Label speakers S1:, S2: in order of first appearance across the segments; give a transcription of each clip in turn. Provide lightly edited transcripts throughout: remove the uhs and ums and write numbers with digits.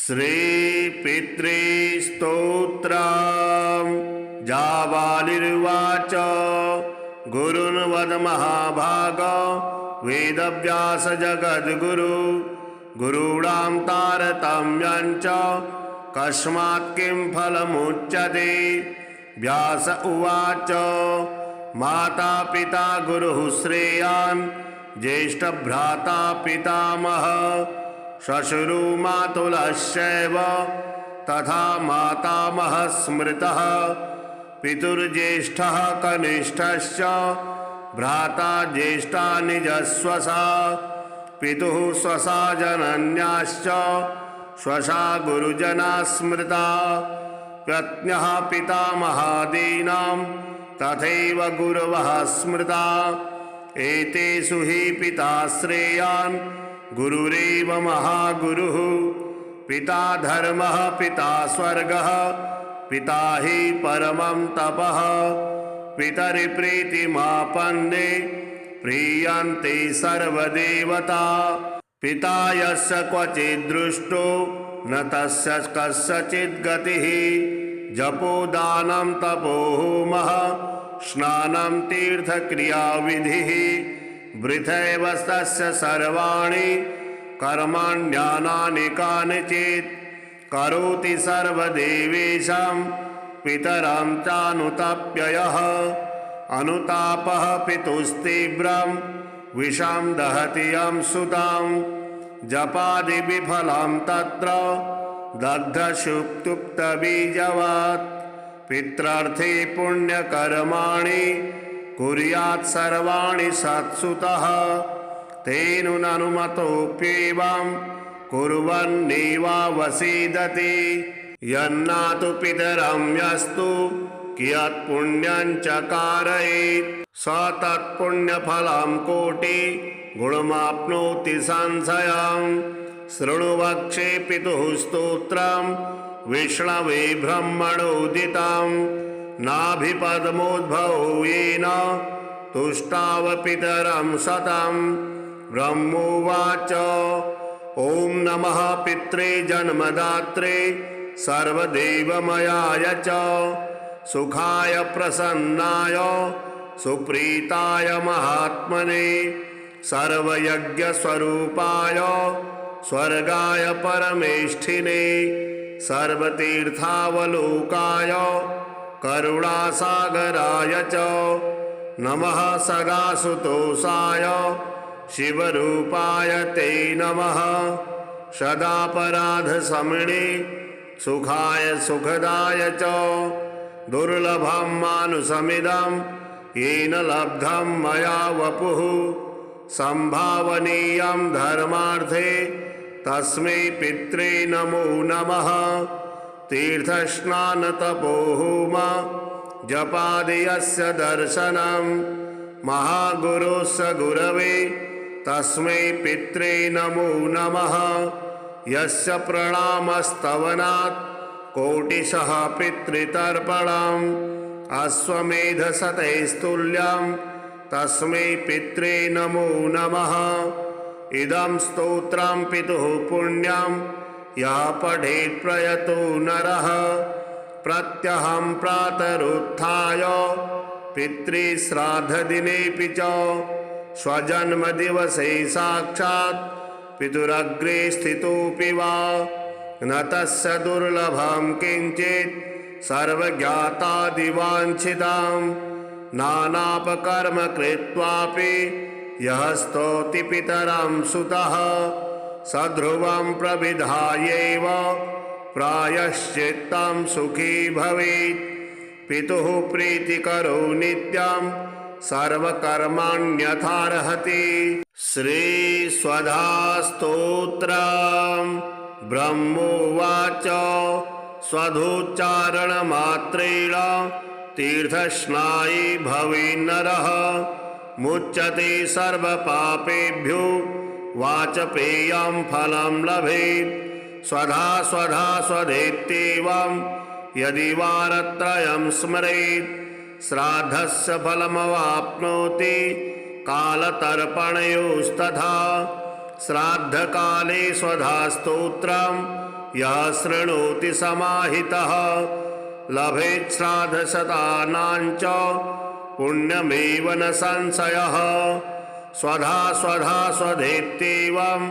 S1: श्रीपितृस्तोत्रम् जाबालिर्वाच गुरुन् वद महाभाग वेदव्यास जगद्गुरु गुरूणां तारतम्यं च कस्मात् किं फलमुच्यते। व्यास उवाच माता पिता गुरुः श्रेयान् ज्येष्ठभ्राता पितामहः श्वशुरो मातुलश्चैव तथा मातामहः स्मृतः पितुर्ज्येष्ठः कनिष्ठश्च भ्राता ज्येष्ठा निजस्वसा पितुः स्वसा जनन्याश्च स्वसा गुरुजना स्मृता पत्न्यः पितामहादीनां तथैव गुरवः स्मृता एतेषु हि पिता श्रेयान् गुरुरेव महागुरुः पिता धर्मः पिता स्वर्गः पिता हि परमं तपः पितरिप्रीतिमापन्ने प्रीयन्ते सर्वदेवता पिता यस्य क्वचिद्दृष्टो न तस्य कस्यचित् गतिः जपो दानं तपो होमः स्नानं तीर्थक्रियाविधिः वृथैव तस्य सर्वाणि कर्माण्यानानि कानिचित् करोति सर्वदेवेषां पितरं चानुतप्ययः अनुतापः पितुस्तीव्रं विषं दहति यं सुतां जपादिविफलं तत्र दग्धशुक्तुक्तबीजवत् पित्रार्थे पुण्यकर्माणि कुर्यात् सर्वाणि सत्सुतः तेनुननुमतोऽप्येवं कुर्वन्नेवावसीदति यन्नातु पितरं यस्तु कियत् पुण्यं चकारयेत् स तत्पुण्यफलं कोटि गुणमाप्नोति संशयम् शृणु वक्षे पितुः स्तोत्रं विष्णवे ब्रह्मणोदितं नाभिपद्मोद्भवो येन तुष्टाव पितरं शतं ब्रह्मोवाच ॐ नमः पित्रे जन्मदात्रे सर्वदेवमयाय च सुखाय प्रसन्नाय सुप्रीताय महात्मने सर्वयज्ञस्वरूपाय स्वर्गाय परमेष्ठिने सर्वतीर्थावलोकाय करुणासागराय च नमः सदासुतोषाय शिवरूपाय ते नमः सदापराधशमने सुखाय सुखदाय च दुर्लभं मानुषमिदं येन लब्धं मया वपुः संभावनीयं धर्मार्थे तस्मै पित्रे नमो नमः तीर्थस्नानतपोहोम जपादियस्य दर्शनं महागुरोस्य गुरवे तस्मै पित्रे नमो नमः यस्य प्रणामस्तवनात् कोटिशः पितृतर्पणम् अश्वमेधशतैस्तुल्यं तस्मै पित्रे नमो नमः इदं स्तोत्रं पितुः पुण्यं यः पठेत् प्रयतो नरः प्रत्यहं प्रातरुत्थाय पितृश्राद्धदिनेऽपि च स्वजन्मदिवसे साक्षात् पितुरग्रे स्थितोऽपि वा न तस्य दुर्लभं किञ्चित् सर्वज्ञातादिवाञ्छितां नानापकर्म कृत्वापि यः स्तौति पितरं सुतः सध्रुवं प्रविधायैव प्रायश्चित्तं सुखी भवेत् पितुः प्रीतिकरो नित्यं सर्वकर्माण्यथार्हति। श्रीस्वधास्तोत्रम् ब्रह्मोवाच स्वधोच्चारणमात्रेण तीर्थस्नायी भवेन्नरः मुच्यते सर्वपापेभ्यो वाचपेयं फलं लभेत् स्वधा स्वधा स्वधेत्येवं यदि वारत्रयं स्मरेत् श्राद्धस्य फलमवाप्नोति कालतर्पणयोस्तथा श्राद्धकाले स्वधा स्तोत्रं यः शृणोति समाहितः लभेत् श्राद्धशतानां च पुण्यमेव न संशयः। स्वधा स्वधा स्वधेत्येवं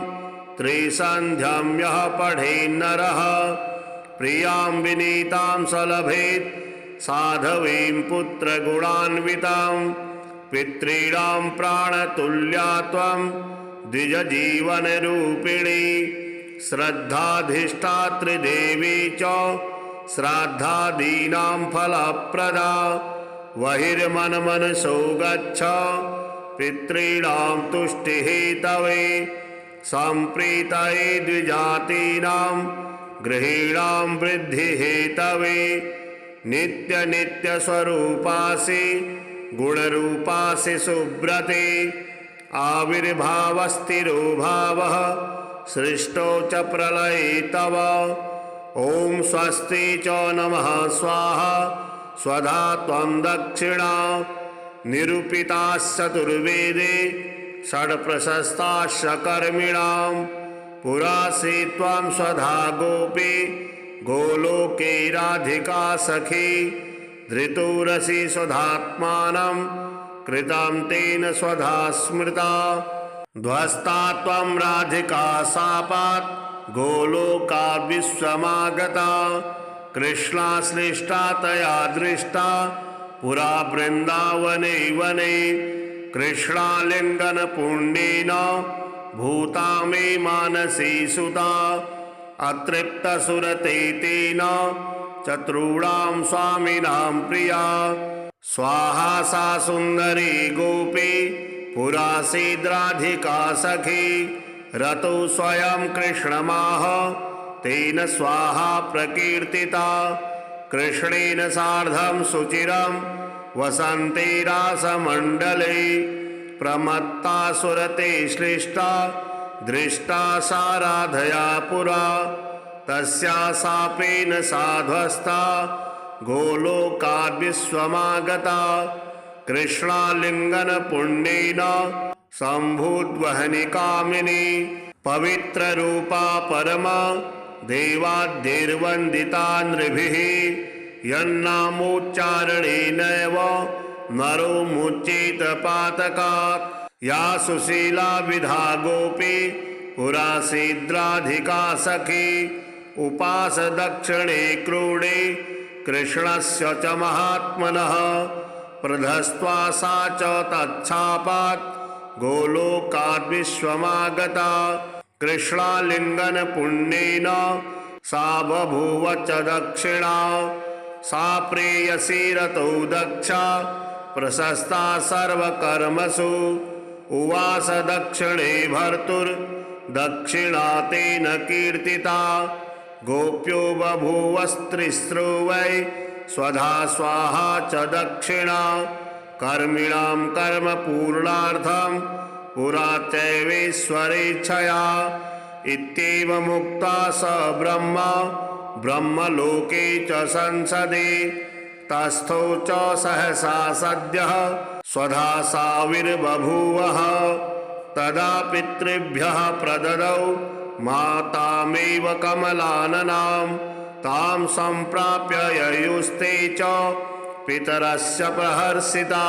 S1: त्रिसन्ध्यं यः पठेन्नरः प्रियां विनीतां स लभेत् साधवीं पुत्रगुणान्वितां। पितॄणां प्राणतुल्या त्वं द्विजजीवनरूपिणी श्रद्धाधिष्ठात्री देवी च श्राद्धादीनां फलप्रदा। बहिर्मनमनसो गच्छ पितॄणां तुष्टिहेतवे सम्प्रीतये द्विजातीनां गृहीणां वृद्धिहेतवे। नित्यनित्यस्वरूपासि गुणरूपासि सुब्रते आविर्भावस्थिरो भावः सृष्टो च प्रलये तव। ॐ स्वस्ति च नमः स्वाहा स्वधा त्वं दक्षिणा निरूपिताश्चतुर्वेदे षड्प्रशस्ताश्च कर्मिणां। पुरासि त्वं स्वधा गोपी गोलोके राधिका सखी धृतोरसि स्वधात्मानं कृतं तेन स्वधा स्मृता। ध्वस्ता त्वं राधिका शापात् गोलोकाद् विश्वमागता कृष्णाश्लिष्टा तया दृष्टा पुरा वृन्दावने वने। कृष्णालिङ्गनपुण्येन भूता मे मानसी सुता अतृप्तसुरते तेन चतुर्णां स्वामिनां प्रिया। स्वाहा सा सुन्दरी गोपी पुरासीद्राधिका सखी रतो स्वयं कृष्णमाह तेन स्वाहा प्रकीर्तिता। कृष्णेन सार्धं सुचिरं वसन्ते रासमण्डले प्रमत्ता सुरते श्लिष्टा दृष्टा सा राधया पुरा। तस्या शापेन साध्वस्ता गोलोकाद् विश्वमागता कृष्णालिङ्गनपुण्येन सम्भूद्वहनि कामिनी। पवित्ररूपा परमा देवाद्यैर्वन्दिता नृभिः यन्नामोच्चारणेनैव नरो मुच्येत पातकात्। या सुशीला विधा गोपी पुरासीद्राधिका सखी उपास दक्षिणे क्रोडे कृष्णस्य च महात्मनः। प्रधस्त्वा सा च तच्छापात् गोलोकाद् विश्वमागता कृष्णालिङ्गनपुण्येन सा बभूव च दक्षिणा। सा प्रेयसी रतौ दक्षा प्रशस्ता सर्वकर्मसु उवास दक्षिणे भर्तुर्दक्षिणा तेन कीर्तिता। गोप्यो बभूवस्त्रिस्रो वै स्वधा स्वाहा च दक्षिणा कर्मिणां कर्मपूर्णार्थं पुरा चैवेश्वरेच्छया। इत्येवमुक्ता स ब्रह्मा ब्रह्मलोके च संसदे तस्थो च सहसा सद्यः स्वधा साविर्बभूवः। तदा पितृभ्यः प्रददौ मातामेव कमलाननां तां सम्प्राप्य ययुस्ते च पितरस्य प्रहर्षिता।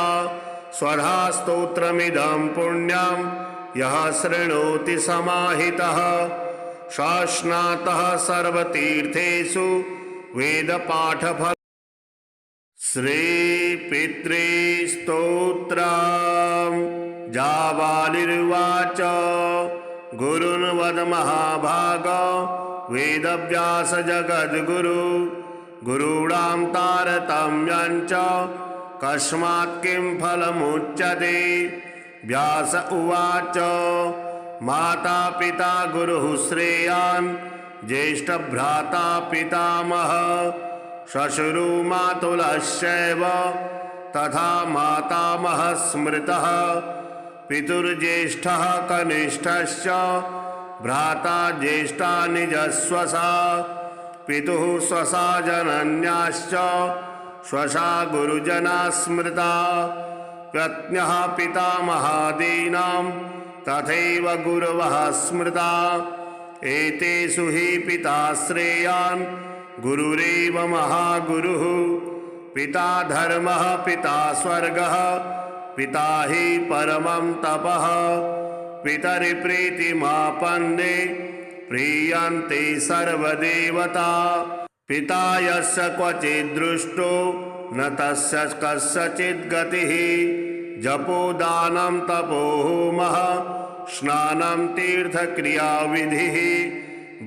S1: स्वधा स्तोत्रमिदं पुण्यं यः शृणोति समाहितः शाश्नातः सर्वतीर्थेषु वेदपाठफल। श्रीपितृस्तोत्रम् जाबालिर्वाच गुरुन् वद महाभाग वेदव्यास जगद्गुरु गुरूणां तारतम्यं च कस्मात् किं फलमुच्यते। व्यास उवाच माता पिता गुरुः श्रेयान् ज्येष्ठभ्राता पितामहः श्वशुरो मातुलश्चैव तथा मातामहः स्मृतः। पितुर्ज्येष्ठः कनिष्ठश्च भ्राता ज्येष्ठा निजस्वसा पितुः स्वसा जनन्याश्च स्वसा गुरुजना स्मृता। पत्न्यः पितामहादीनां तथैव गुरवः स्मृता। एतेषु हि पिता श्रेयान् गुरुरेव महागुरुः। पिता धर्मः पिता स्वर्गः पिता हि परमं तपः। पितरि प्रीतिमापन्ने प्रीयन्ते सर्वदेवता। पिता यस्य क्वचिद्दृष्टो न तस्य कस्यचित् गतिः। जपोदानं तपो होमः स्नानं तीर्थक्रियाविधिः।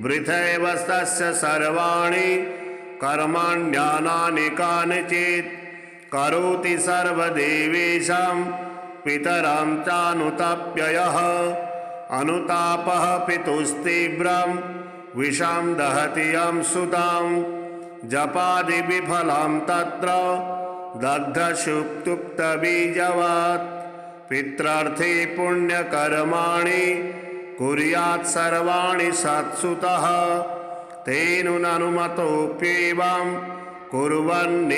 S1: वृथैव तस्य सर्वाणि कर्माण्यनानि कानिचित्। करोति सर्वदेवेषां पितरं चानुतप्ययः। अनुतापः पितुस्तीव्रं विषं दहति यं सुतां। जपादिविफलं तत्र दग्धशुक्तुक्तबीजवत्। पित्रार्थे पुण्यकर्माणि कुर्यात् सर्वाणि सत्सुतः। तेनुननुमतोऽप्येवं कुर्वन्नेवावसीदति।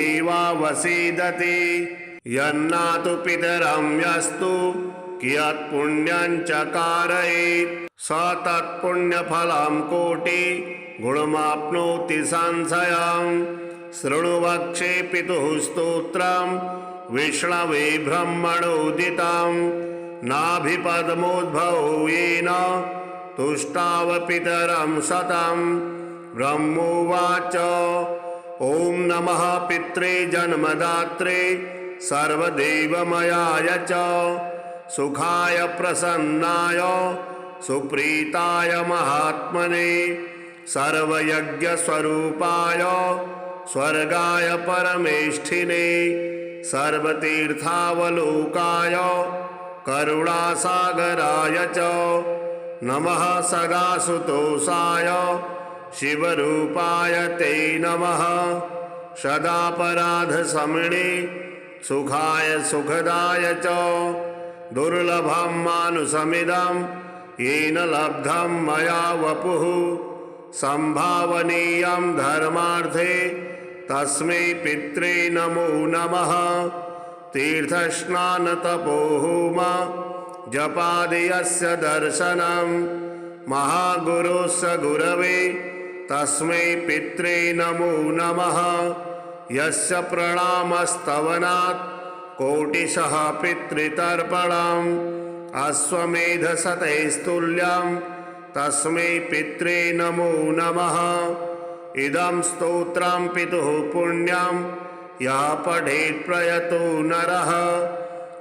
S1: यन्नातु पितरं यस्तु कियत् पुण्यं चकारयेत् स तत्पुण्यफलं कोटि गुणमाप्नोति संशयम्। शृणु वक्षे पितुः स्तोत्रं विष्णवे ब्रह्मणोदितं। नाभिपद्मोद्भवो येन तुष्टाव पितरं शतं। ब्रह्मोवाच ॐ नमः पित्रे जन्मदात्रे सर्वदेवमयाय च। सुखाय प्रसन्नाय सुप्रीताय महात्मने। सर्वयज्ञस्वरूपाय स्वर्गाय परमेष्ठिने। सर्वतीर्थावलोकाय करुणासागराय च। नमः सदासुतोषाय शिवरूपाय ते नमः। सदापराधशमने सुखाय सुखदाय च। दुर्लभं मानुषमिदं येन लब्धं मया वपुः। संभावनीयं धर्मार्थे तस्मै पित्रे नमो नमः। तीर्थस्नानतपोहोम जपादियस्य दर्शनं। महागुरोस्य गुरवे तस्मै पित्रे नमो नमः। यस्य प्रणामस्तवनात् कोटिशः पितृतर्पणम्। अश्वमेधशतैस्तुल्यं तस्मै पित्रे नमो नमः। इदं स्तोत्रं पितुः पुण्यं यः पठेत् प्रयतो नरः।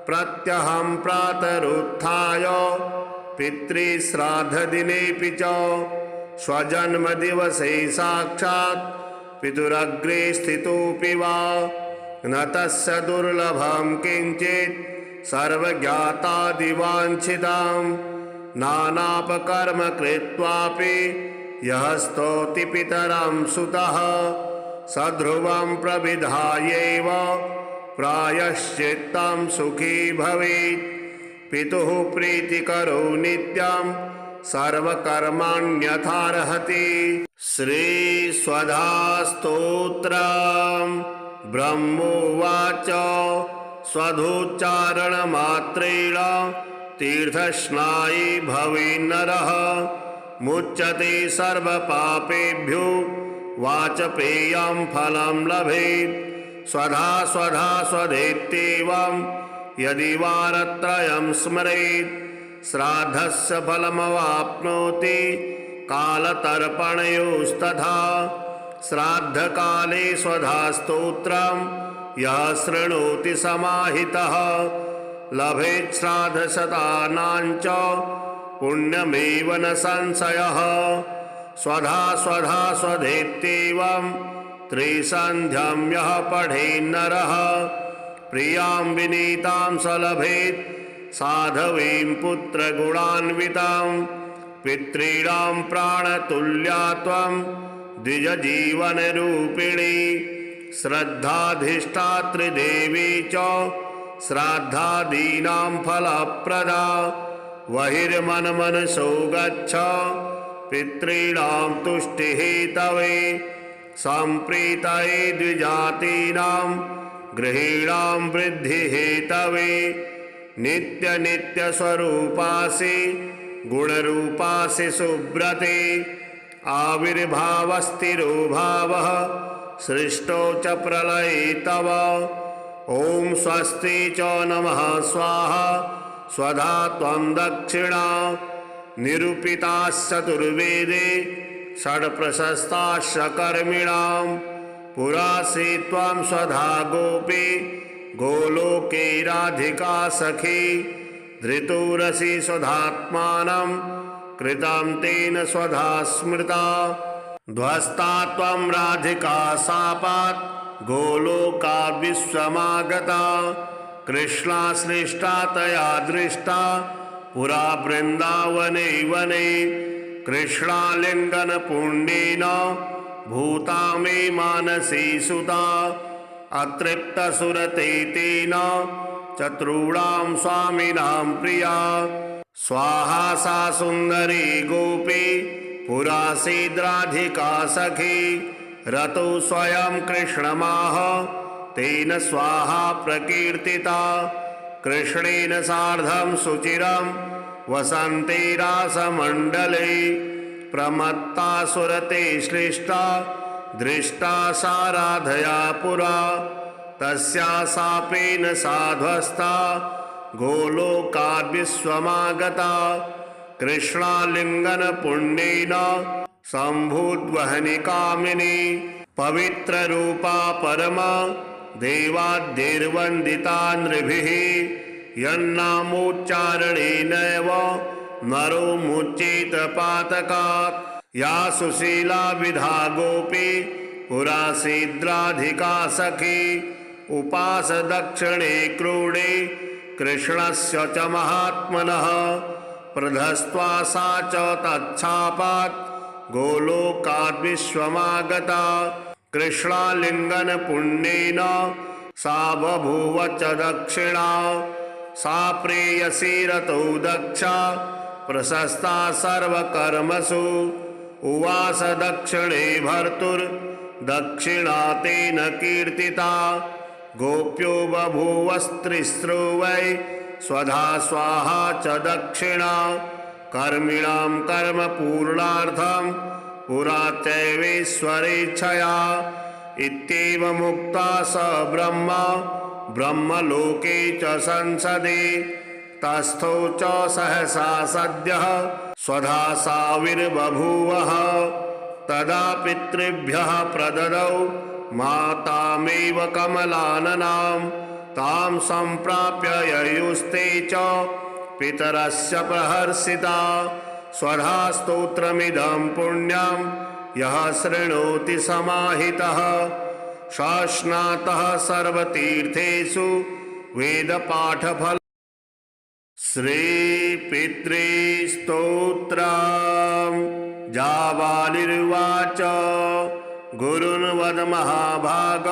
S1: प्रत्यहं प्रातरुत्थाय पितृश्राद्धदिनेऽपि च स्वजन्मदिवसे साक्षात् पितुरग्रे स्थितोऽपि वा न तस्य दुर्लभं किञ्चित् सर्वज्ञातादिवाञ्छितां। नानापकर्म कृत्वापि यः स्तौति पितरं सुतः सध्रुवं प्रविधायैव प्रायश्चित्तं सुखी भवेत्। पितुः प्रीतिकरो नित्यं सर्वकर्माण्यथार्हति। श्रीस्वधास्तोत्रम्। ब्रह्मोवाच स्वधोच्चारणमात्रेण तीर्थस्नायी भवेन्नरः। मुच्यते सर्वपापेभ्यो वाचपेयं फलं लभेत्। स्वधा स्वधा स्वधेत्येवं यदि वारत्रयं स्मरेत् श्राद्धस्य फलमवाप्नोति कालतर्पणयोस्तथा। श्राद्धकाले स्वधास्तोत्रं यः शृणोति समाहितः लभेत् श्राद्धशतानां च पुण्यमेव न संशयः। स्वधा स्वधा स्वधेत्येवं त्रिसन्ध्यं यः पठेन्नरः प्रियां विनीतां स लभेत् साधवीं पुत्रगुणान्वितां। पितॄणां प्राणतुल्या त्वं द्विजजीवनरूपिणी। श्रद्धाधिष्ठातृदेवी च श्राद्धादीनां फलप्रदा। बहिर्मनमनसो गच्छ पितॄणां तुष्टिहेतवे। सम्प्रीतये द्विजातीनां गृहीणां वृद्धिहेतवे। नित्यनित्यस्वरूपासि गुणरूपासि सुब्रते आविर्भावस्तिरो भावः सृष्टो च प्रलये तव ॐ स्वस्ति च नमः स्वाहा स्वधा त्वं दक्षिणा निरूपिताश्चतुर्वेदे षड्प्रशस्ताश्च कर्मिणां पुरासि त्वं स्वधा गोपी गोलोके राधिका सखी धृतोरसि स्वधात्मानं कृतं तेन स्वधा स्मृता ध्वस्ता त्वं राधिका शापात् गोलोकाद् विश्वमागता कृष्णा सृष्टा तया दृष्टा पुरा वृन्दावने वने कृष्णालिङ्गनपुण्येन भूता मे मानसी सुता अतृप्तसुरते तेन चतुर्णां स्वामिनां प्रिया स्वाहा सा सुन्दरी गोपी पुरासीद्राधिका सखी रतो स्वयं कृष्णमाह तेन स्वाहा प्रकीर्तिता कृष्णेन सार्धं सुचिरं वसन्ते रासमण्डले प्रमत्ता सुरते श्लिष्टा दृष्टा सा राधया पुरा तस्या शापेन साध्वस्ता गोलोकाद् विश्वमागता कृष्णालिङ्गनपुण्येन सम्भूद्वहनि कामिनी पवित्ररूपा परमा देवाद्यैर्वन्दिता नृभिः यन्नामोच्चारणेनैव नरो मुच्येत पातकात् या सुशीला विधा गोपी पुरासीद्राधिका सखी उपास दक्षिणे क्रोडे कृष्णस्य च महात्मनः प्रधस्त्वा सा च तच्छापात् गोलोकाद् विश्वमागता कृष्णालिङ्गनपुण्येन सा बभूव च दक्षिणा सा प्रेयसी रतौ दक्षा प्रशस्ता सर्वकर्मसु उवास दक्षिणे भर्तुर्दक्षिणा तेन कीर्तिता गोप्यो बभूवस्त्रिस्रो वै स्वधा स्वाहा च दक्षिणा कर्मिणां कर्मपूर्णार्थं पुरा चैवेश्वरेच्छया इत्येवमुक्ता स ब्रह्मा ब्रह्मलोके च संसदे तस्थौ च सहसा सद्यः स्वधा साविर्बभूवः तदा पितृभ्यः प्रददौ मातामेव कमलाननां तां सम्प्राप्य ययुस्ते च पितरस्य प्रहर्षिता स्वधा स्तोत्रमिदं पुण्यं यः शृणोति समाहितः शास्नातः सर्वतीर्थेषु वेदपाठफल श्रीपितृस्तोत्रम् जाबालिर्वाच गुरुन् वद महाभाग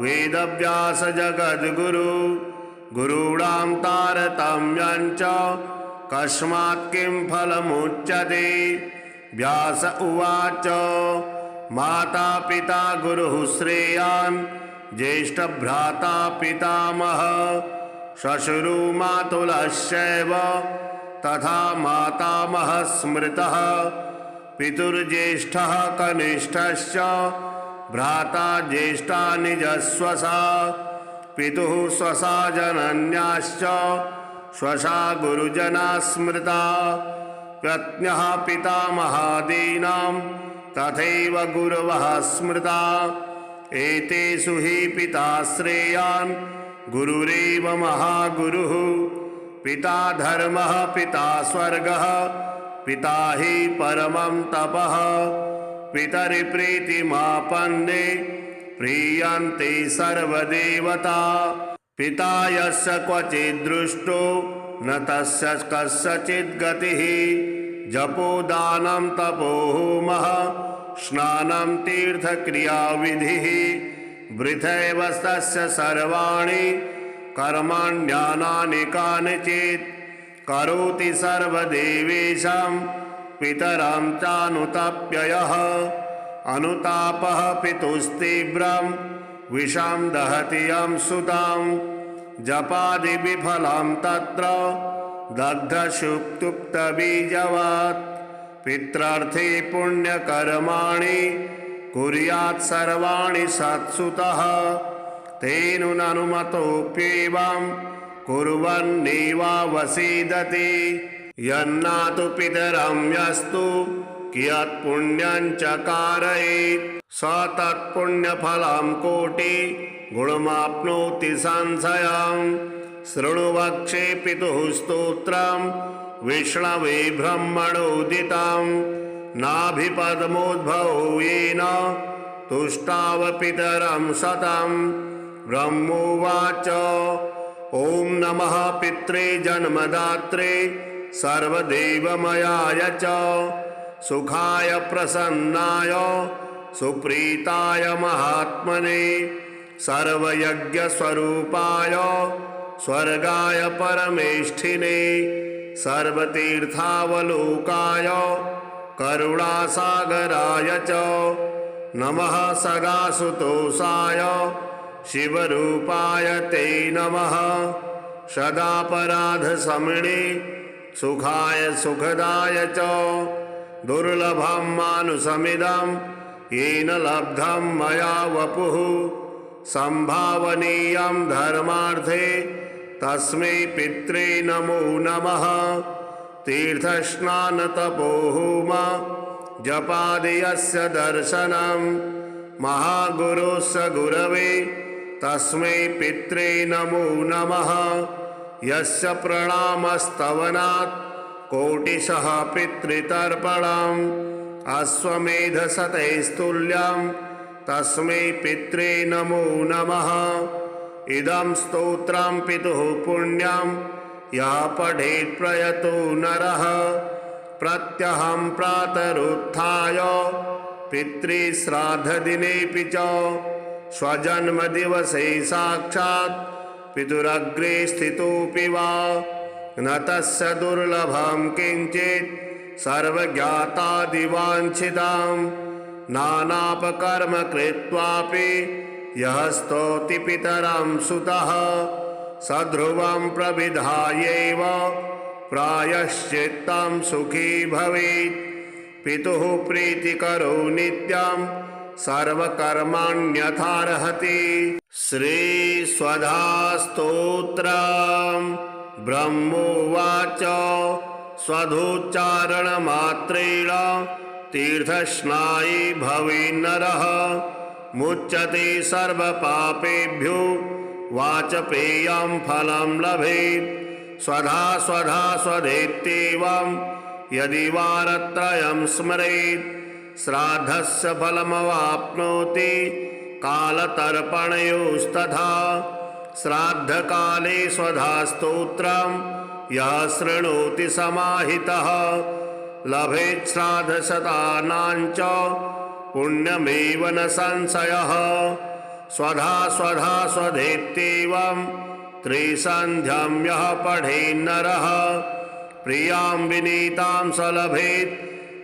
S1: वेदव्यास जगद्गुरु गुरूणां तारतम्यं च कस्मात् किं फलमुच्यते व्यास उवाच माता पिता गुरुः श्रेयान् ज्येष्ठभ्राता पितामहः श्वशुरो मातुलश्चैव तथा मातामहः स्मृतः पितुर्ज्येष्ठः कनिष्ठश्च भ्राता ज्येष्ठा निजस्वसा पितुः स्वसा जनन्याश्च स्वसा गुरुजना स्मृता पत्न्यः पितामहादीनां तथैव गुरवः स्मृता एतेषु हि पिता श्रेयान् गुरुरेव महागुरुः पिता धर्मः पिता स्वर्गः पिता हि परमं तपः पितरिप्रीतिमापन्ने प्रीयन्ते सर्वदेवता पिता यस्य क्वचिद्दृष्टो न तस्य कस्यचित् गतिः जपोदानं तपोहोमः स्नानं तीर्थक्रियाविधिः वृथैव तस्य सर्वाणि कर्माण्यानानि कानिचित् करोति सर्वदेवेषां पितरं चानुतप्ययः अनुतापः पितुस्तीव्रं विषं दहति यं सुतां जपादिविफलं तत्र दग्धशुक्तुप्तबीजवत् पित्रार्थे पुण्यकर्माणि कुर्यात् सर्वाणि सत्सुतः तेनुननुमतोऽप्येवं कुर्वन्नेवावसीदति यन्नातु पितरं यस्तु कियत्पुण्यं चकारयेत् स तत्पुण्यफलं कोटि गुणमाप्नोति संशयम् शृणु वक्षे पितुः स्तोत्रं विष्णवे ब्रह्मणोदितं नाभिपद्मोद्भवो येन तुष्टाव पितरं शतं ब्रह्मोवाच ॐ नमः पित्रे जन्मदात्रे सर्वदेवमयाय च सुखाय प्रसन्नाय सुप्रीताय महात्मने सर्वयज्ञस्वरूपाय स्वर्गाय परमेष्ठिने सर्वतीर्थावलोकाय करुणासागराय च नमः सदासुतोषाय शिवरूपाय ते नमः सदापराधशमने सुखाय सुखदाय च दुर्लभं मानुषमिदं येन लब्धं मया वपुः संभावनीयं धर्मार्थे तस्मै पित्रे नमो नमः तीर्थस्नानतपोहोम जपादियस्य दर्शनं महागुरोस्य गुरवे तस्मै पित्रे नमो नमः यस्य प्रणामस्तवनात् कोटिशः पितृतर्पणम् अश्वमेधशतैस्तुल्यं तस्मै पित्रे नमो नमः इदं स्तोत्रं पितुः पुण्यं यः पठेत् प्रयतो नरः प्रत्यहं प्रातरुत्थाय पितृश्राद्धदिनेऽपि च स्वजन्मदिवसे साक्षात् पितुरग्रे स्थितोऽपि वा न तस्य दुर्लभं किञ्चित् सर्वज्ञातादिवाञ्छितां नानापकर्म कृत्वापि यः स्तौति पितरं सुतः सध्रुवं प्रविधायैव प्रायश्चित्तं सुखी भवेत् पितुः प्रीतिकरो नित्यं सर्वकर्माण्यथार्हति श्रीस्वधास्तोत्रम् ब्रह्मोवाच स्वधोच्चारणमात्रेण तीर्थस्नायी भवेन्नरः मुच्यते सर्वपापेभ्यो वाचपेयं फलं लभेत् स्वधा स्वधा स्वधेत्येवं यदि वारत्रयं स्मरेत् श्राद्धस्य फलमवाप्नोति कालतर्पणयोस्तथा श्राद्धकाले स्वधास्तोत्रं यः शृणोति समाहितः लभेत् श्राद्धशतानां च पुण्यमेव न संशयः स्वधा स्वधा स्वधेत्येवं त्रिसन्ध्यं यः पठेन्नरः प्रियां विनीतां स लभेत्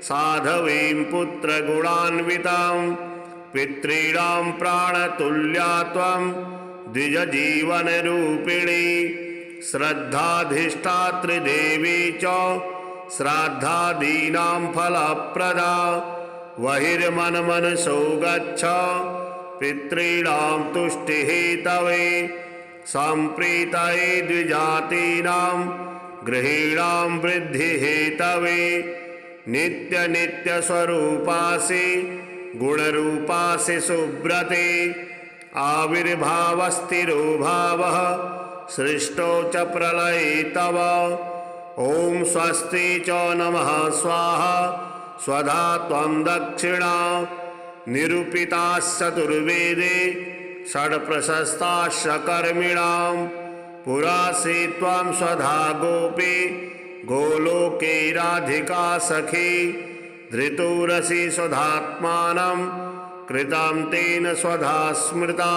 S1: साधवीं पुत्रगुणान्वितां पितॄणां प्राणतुल्या त्वं द्विजजीवनरूपिणी श्रद्धाधिष्ठातृदेवी च श्राद्धादीनां फलप्रदा बहिर्मनमनसो गच्छ पितॄणां तुष्टिहेतवे सम्प्रीतये द्विजातीनां गृहीणां वृद्धिहेतवे नित्यनित्यस्वरूपासि गुणरूपासि सुब्रते आविर्भावस्थिरो भावः सृष्टो च प्रलये तव ॐ स्वस्ति च नमः स्वाहा स्वधा त्वं दक्षिणा निरूपिताश्चतुर्वेदे षड्प्रशस्ताश्च कर्मिणां पुरासि त्वं स्वधा गोपी गोलोके राधिका सखी धृतोरसि स्वधात्मानं कृतं तेन स्वधा स्मृता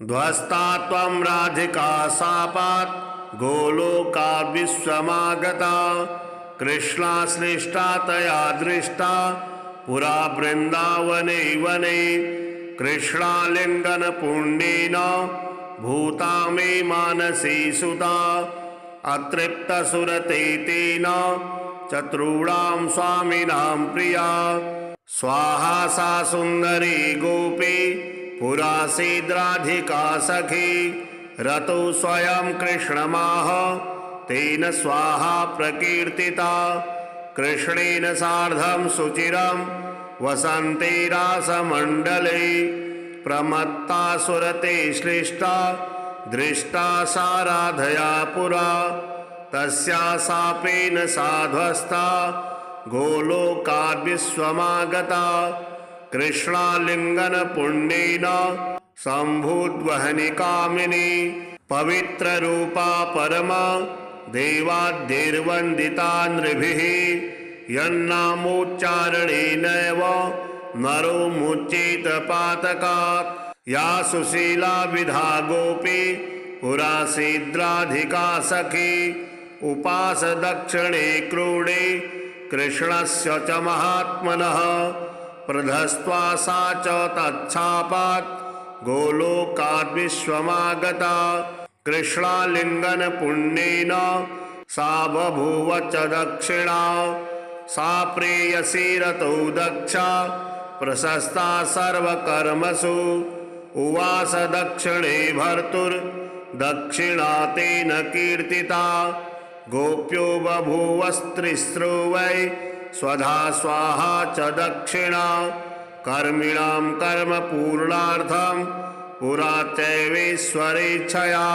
S1: ध्वस्ता त्वं राधिका शापात् गोलोका विश्वमागता कृष्णा श्लिष्टा तया दृष्टा पुरा वृन्दावने वने कृष्णालिङ्गनपुण्येन भूता मे मानसी सुता अतृप्तसुरते तेन चतुर्णां स्वामिनां प्रिया स्वाहा सा सुन्दरी गोपी पुरासीद्राधिका सखी रतो स्वयं कृष्णमाह तेन स्वाहा प्रकीर्तिता कृष्णेन सार्धं सुचिरं वसन्ते रासमण्डले प्रमत्ता सुरते श्लिष्टा दृष्टा साराधया पुरा तस्या शापेन साध्वस्ता गोलोकाद्विश्वमागता कृष्णालिङ्गन पुण्येन सम्भूद्वहनि कामिनी पवित्ररूपा परमा देवाद्यैर्वन्दिता नृभिः यन्नामोच्चारणेनैव नरो मुच्येत पातकात् या सुशीला विधा गोपी पुरासीद्राधिका सखी उपास दक्षिणे क्रोडे कृष्णस्य च महात्मनः प्रधस्त्वा सा च तच्छापात् गोलोकाद्विश्वमागता कृष्णालिङ्गन पुण्येन सा बभूव च दक्षिणा सा प्रेयसी रतौ दक्षा प्रशस्ता सर्वकर्मसु उवास दक्षिणे भर्तुर्दक्षिणा तेन कीर्तिता गोप्यो बभूवस्त्रिस्रो वै स्वधा स्वाहा च दक्षिणा कर्मिणां कर्म पूर्णार्थं पुरा चैवेश्वरेच्छया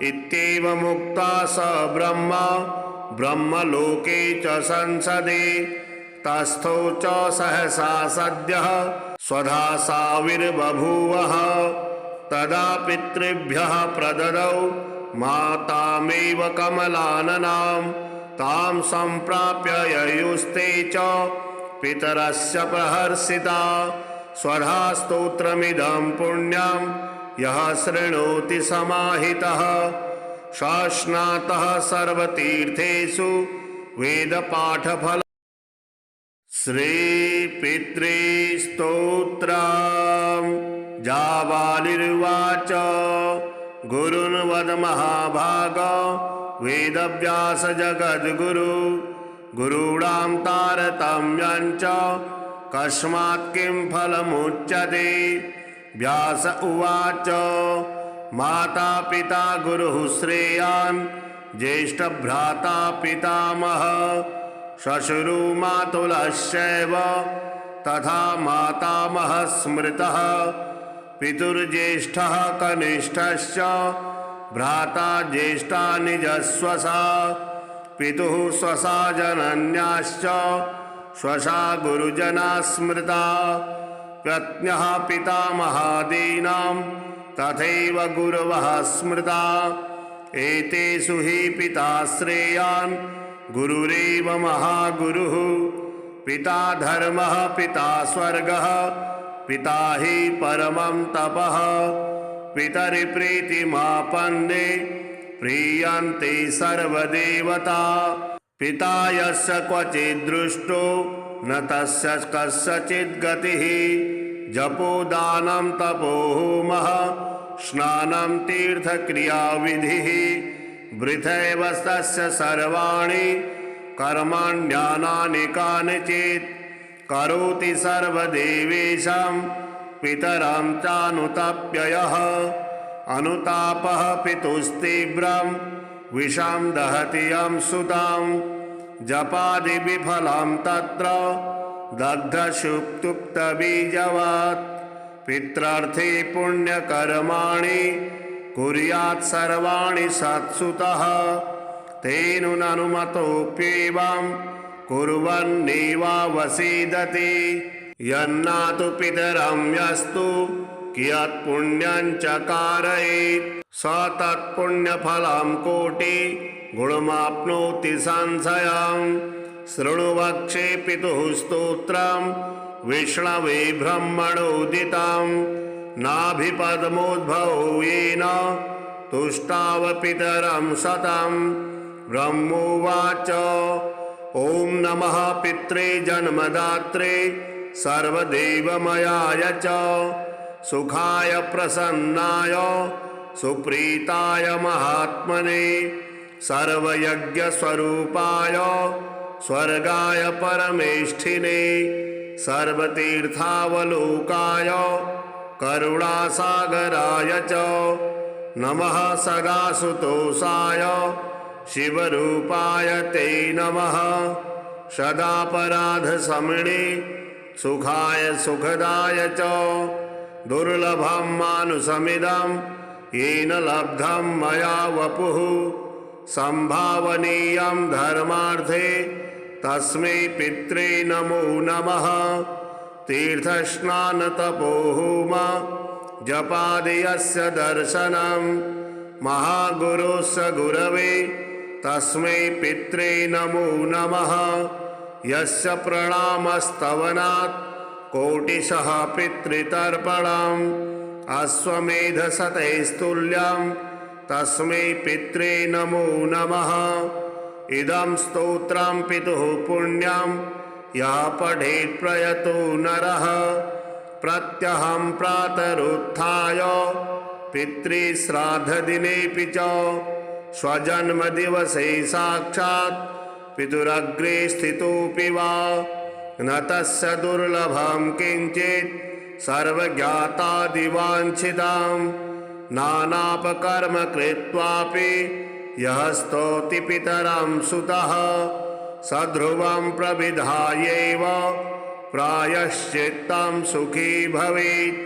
S1: इत्येव मुक्ता स ब्रह्मा ब्रह्मलोके च संसदे तस्थौ च सहसा सद्यः स्वधा साविर्बभूवः तदा पितृभ्यः प्रददौ मातामेव कमलाननां तां सम्प्राप्य ययुस्ते च पितरस्य प्रहर्षिता स्वधा स्तोत्रमिदं पुण्यं यः शृणोति समाहितः शास्नातः सर्वतीर्थेषु वेदपाठफल श्रीपितृस्तोत्रम् जाबालिर्वाच गुरुन् वद महाभाग वेदव्यास जगद्गुरु गुरूणां तारतम्यं च कस्मात् किं फलमुच्यते व्यास उवाच माता पिता गुरुः श्रेयान् ज्येष्ठभ्राता पितामहः श्वशुरो मातुलश्चैव तथा मातामहः स्मृतः पितुर्ज्येष्ठः कनिष्ठश्च भ्राता ज्येष्ठा निजस्वसा पितुः स्वसा जनन्याश्च स्वसा गुरुजना स्मृता पत्न्यः पितामहादीनां तथैव गुरवः स्मृता एतेषु हि पिता श्रेयान् गुरुरेव महागुरुः पिता धर्मः पिता स्वर्गः पिता हि परमं तपः पितरिप्रीतिमापन्ने प्रीयन्ते सर्वदेवता पिता यस्य क्वचिद्दृष्टो न तस्य कस्यचित् गतिः जपोदानं तपोहोमः स्नानं तीर्थक्रियाविधिः वृथैव तस्य सर्वाणि कर्माण्यानानि कानिचित् करोति सर्वदेवेषां पितरं चानुतप्ययः अनुतापः पितुस्तीव्रं विषं दहति यं सुतां जपादिविफलं तत्र दग्धशुक्तुक्तबीजवत् पित्रार्थे पुण्यकर्माणि कुर्यात् सर्वाणि सत्सुतः तेनुननुमतोऽप्येवं कुर्वन्नेवावसीदति यन्नातु पितरं यस्तु कियत्पुण्यं चकारयेत् स तत्पुण्यफलं कोटि गुणमाप्नोति संशयं शृणु वक्षे पितुः स्तोत्रं विष्णवे ब्रह्मणोदितं नाभिपद्मोद्भवो येन तुष्टाव पितरं शतं ब्रह्मोवाच ॐ नमः पित्रे जन्मदात्रे सर्वदेवमयाय च सुखाय प्रसन्नाय सुप्रीताय महात्मने सर्वयज्ञस्वरूपाय स्वर्गाय परमेष्ठिने सर्वतीर्थावलोकाय करुणासागराय च नमः सदासुतोषाय शिवरूपाय ते नमः सदापराधशमने सुखाय सुखदाय च दुर्लभं मानुषमिदं येन लब्धं मया वपुः संभावनीयं धर्मार्थे तस्मै पित्रे नमो नमः तीर्थस्नानतपोहोम जपादियस्य दर्शनं महागुरोस्य गुरवे तस्मै पित्रे नमो नमः यस्य प्रणामस्तवनात् कोटिशः पितृतर्पणम् अश्वमेधशतैस्तुल्यं तस्मै पित्रे नमो नमः इदं स्तोत्रं पितुः पुण्यं यः पठेत् प्रयतो नरः प्रत्यहं प्रातरुत्थाय पितृश्राद्धदिनेऽपि च स्वजन्मदिवसे साक्षात् पितुरग्रे स्थितोऽपि वा न तस्य दुर्लभं किञ्चित् सर्वज्ञातादिवाञ्छितां नानापकर्म कृत्वापि यः स्तौति पितरं सुतः सध्रुवं प्रविधायैव प्रायश्चित्तं सुखी भवेत्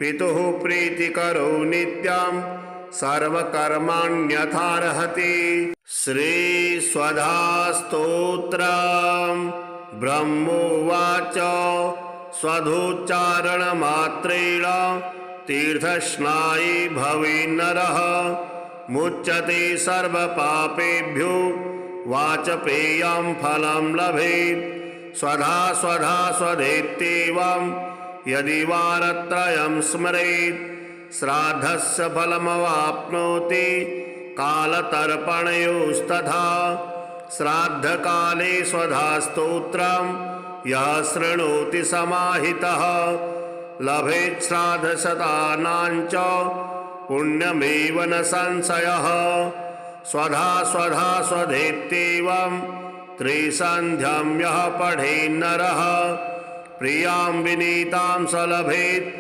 S1: पितुः प्रीतिकरो नित्यं सर्वकर्माण्यथार्हति श्रीस्वधास्तोत्रम् ब्रह्मोवाच स्वधोच्चारणमात्रेण तीर्थस्नायी भवेन्नरः मुच्यते सर्वपापेभ्यो वाचपेयं फलं लभेत् स्वधा स्वधा स्वधेत्येवं यदि वारत्रयं स्मरेत् श्राद्धस्य फलमवाप्नोति कालतर्पणयोस्तथा श्राद्धकाले स्वधास्तोत्रं यः शृणोति समाहितः लभेत् श्राद्धशतानां च पुण्यमेव न संशयः स्वधा स्वधा स्वधेत्येवं त्रिसन्ध्यं यः पठेन्नरः प्रियां विनीतां स लभेत्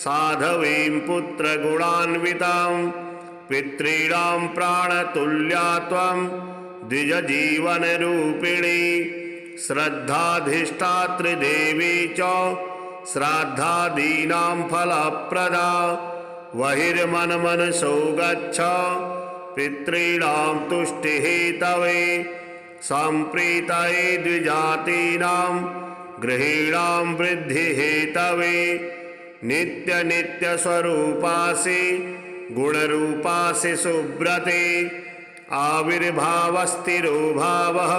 S1: साधवीं पुत्रगुणान्वितां पितॄणां प्राणतुल्या त्वं द्विजजीवनरूपिणी श्रद्धाधिष्ठातृदेवी च श्राद्धादीनां फलप्रदा बहिर्मनमनसो गच्छ पितॄणां तुष्टिहेतवे सम्प्रीतये द्विजातीनां गृहीणां वृद्धिहेतवे नित्यनित्यस्वरूपासि गुणरूपासि सुब्रते आविर्भावस्थिरो भावः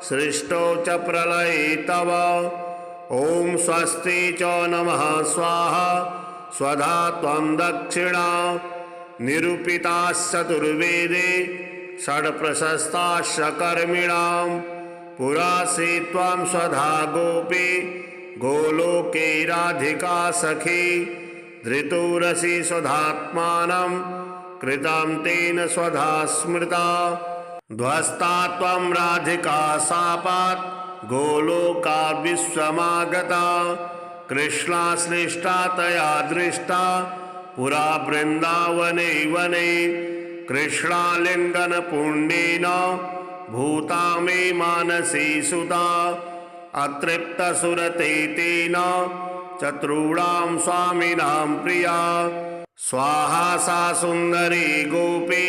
S1: सृष्टो च प्रलये तव ॐ स्वस्ति च नमः स्वाहा स्वधा त्वं दक्षिणा निरूपिताश्चतुर्वेदे षड्प्रशस्ताश्च कर्मिणां पुरासि त्वं स्वधा गोपी गोलोके राधिका सखी धृतोरसि स्वधात्मानं कृतं तेन स्वधा स्मृता ध्वस्ता त्वं राधिका शापात् गोलोकाद् विश्वमागता कृष्णा सृष्टा तया दृष्टा पुरा वृन्दावने वने कृष्णालिङ्गनपुण्येन भूता मे मानसी सुता अतृप्तसुरते तेन चतुर्णां स्वामिनां प्रिया स्वाहा सा सुन्दरी गोपी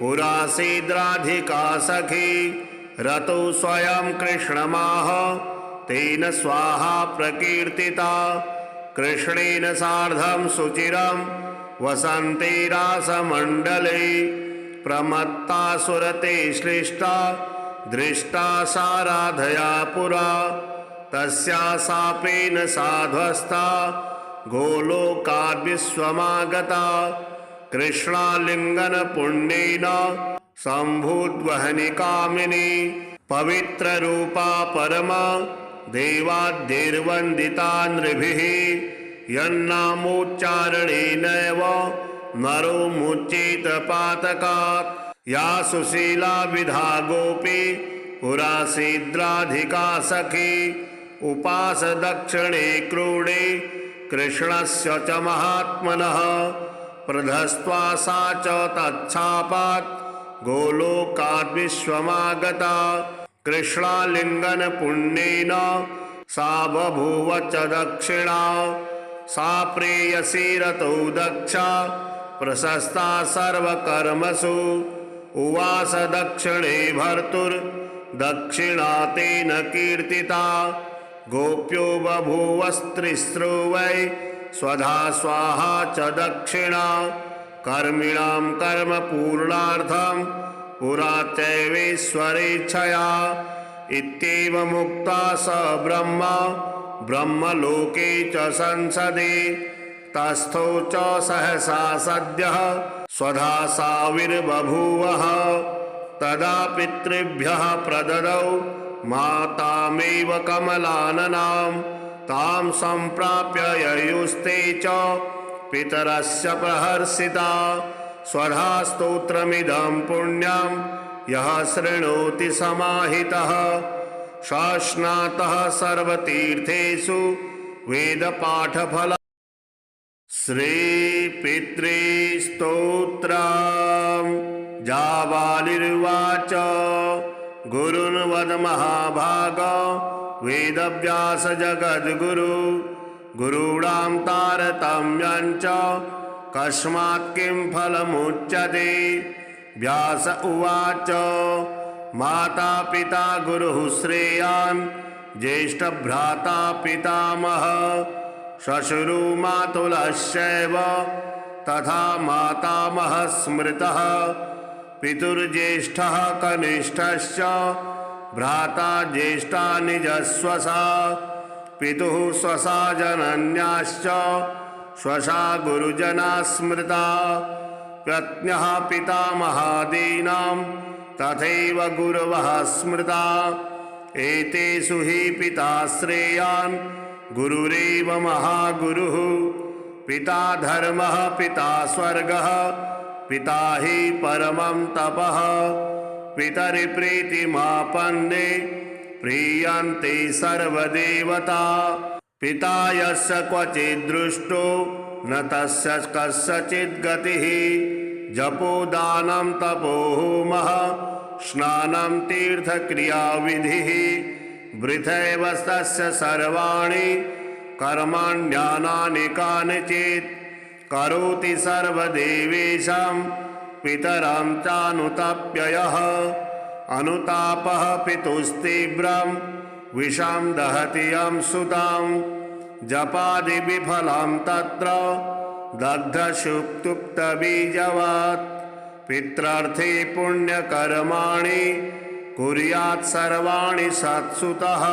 S1: पुरासीद्राधिका सखी रतो स्वयं कृष्णमाह तेन स्वाहा प्रकीर्तिता कृष्णेन सार्धं सुचिरं वसन्ते रासमण्डले प्रमत्ता सुरते श्लिष्टा दृष्टा साराधया पुरा तस्या शापेन साध्वस्ता गोलोकाद् विश्वमागता कृष्णालिङ्गनपुण्येन सम्भूद्वहनि कामिनी पवित्ररूपा परमा देवाद्यैर्वन्दिता नृभिः यन्नामोच्चारणेनैव नरो मुच्येत पातकात् या सुशीला विधा गोपी पुरासीद्राधिका सखी उपास दक्षिणे क्रूडे कृष्णस्य च महात्मनः प्रधस्त्वा सा च तच्छापात् गोलोकाद्विश्वमागता कृष्णालिङ्गन पुण्येन सा बभूव च दक्षिणा सा प्रेयसी रतौ दक्षा प्रशस्ता सर्वकर्मसु उवास दक्षिणे भर्तुर्दक्षिणा तेन कीर्तिता गोप्यो बभूवस्त्रिस्रो वै स्वधा स्वाहा च दक्षिणा कर्मिणां कर्म पूर्णार्थं पुरा चैवेश्वरेच्छया इत्येवमुक्ता स ब्रह्मा ब्रह्मलोके च संसदे तस्थौ च सहसा सद्यः स्वधा साविर्बभूवः तदा पितृभ्यः प्रददौ मातामेव कमलाननां तां सम्प्राप्य ययुस्ते च पितरस्य प्रहर्षिता स्वधा स्तोत्रमिदं पुण्यं यः शृणोति समाहितः शास्नातः सर्वतीर्थेषु वेदपाठफल श्रीपितृस्तोत्रम् जाबालिर्वाच गुरुन् वद महाभाग वेदव्यास जगद्गुरु गुरूणां तारतम्यं च कस्मात् किं फलमुच्यते व्यास उवाच माता पिता गुरुः श्रेयान् ज्येष्ठभ्राता पितामहः श्वशुरो मातुलश्चैव तथा मातामहः स्मृतः पितुर्ज्येष्ठः कनिष्ठश्च भ्राता ज्येष्ठा निजस्वसा पितुः स्वसा जनन्याश्च स्वसा गुरुजना स्मृता पत्न्यः पितामहादीनां तथैव गुरवः स्मृता एतेषु हि पिता श्रेयान् गुरुरेव महागुरुः पिता धर्मः पिता स्वर्गः पिता हि परमं तपः पितरिप्रीतिमापन्ने प्रीयन्ते सर्वदेवता पिता यस्य क्वचिद्दृष्टो न तस्य कस्यचित् गतिः जपोदानं तपोहोमः स्नानं तीर्थक्रियाविधिः वृथैव तस्य सर्वाणि कर्माण्यानानि कानिचित् करोति सर्वदेवेषां पितरं चानुतप्ययः अनुतापः पितुस्तीव्रं विषं दहति यं सुतां जपादिविफलं तत्र दग्धशुक्तुप्तबीजवत् पित्रार्थे पुण्यकर्माणि कुर्यात् सर्वाणि सत्सुतः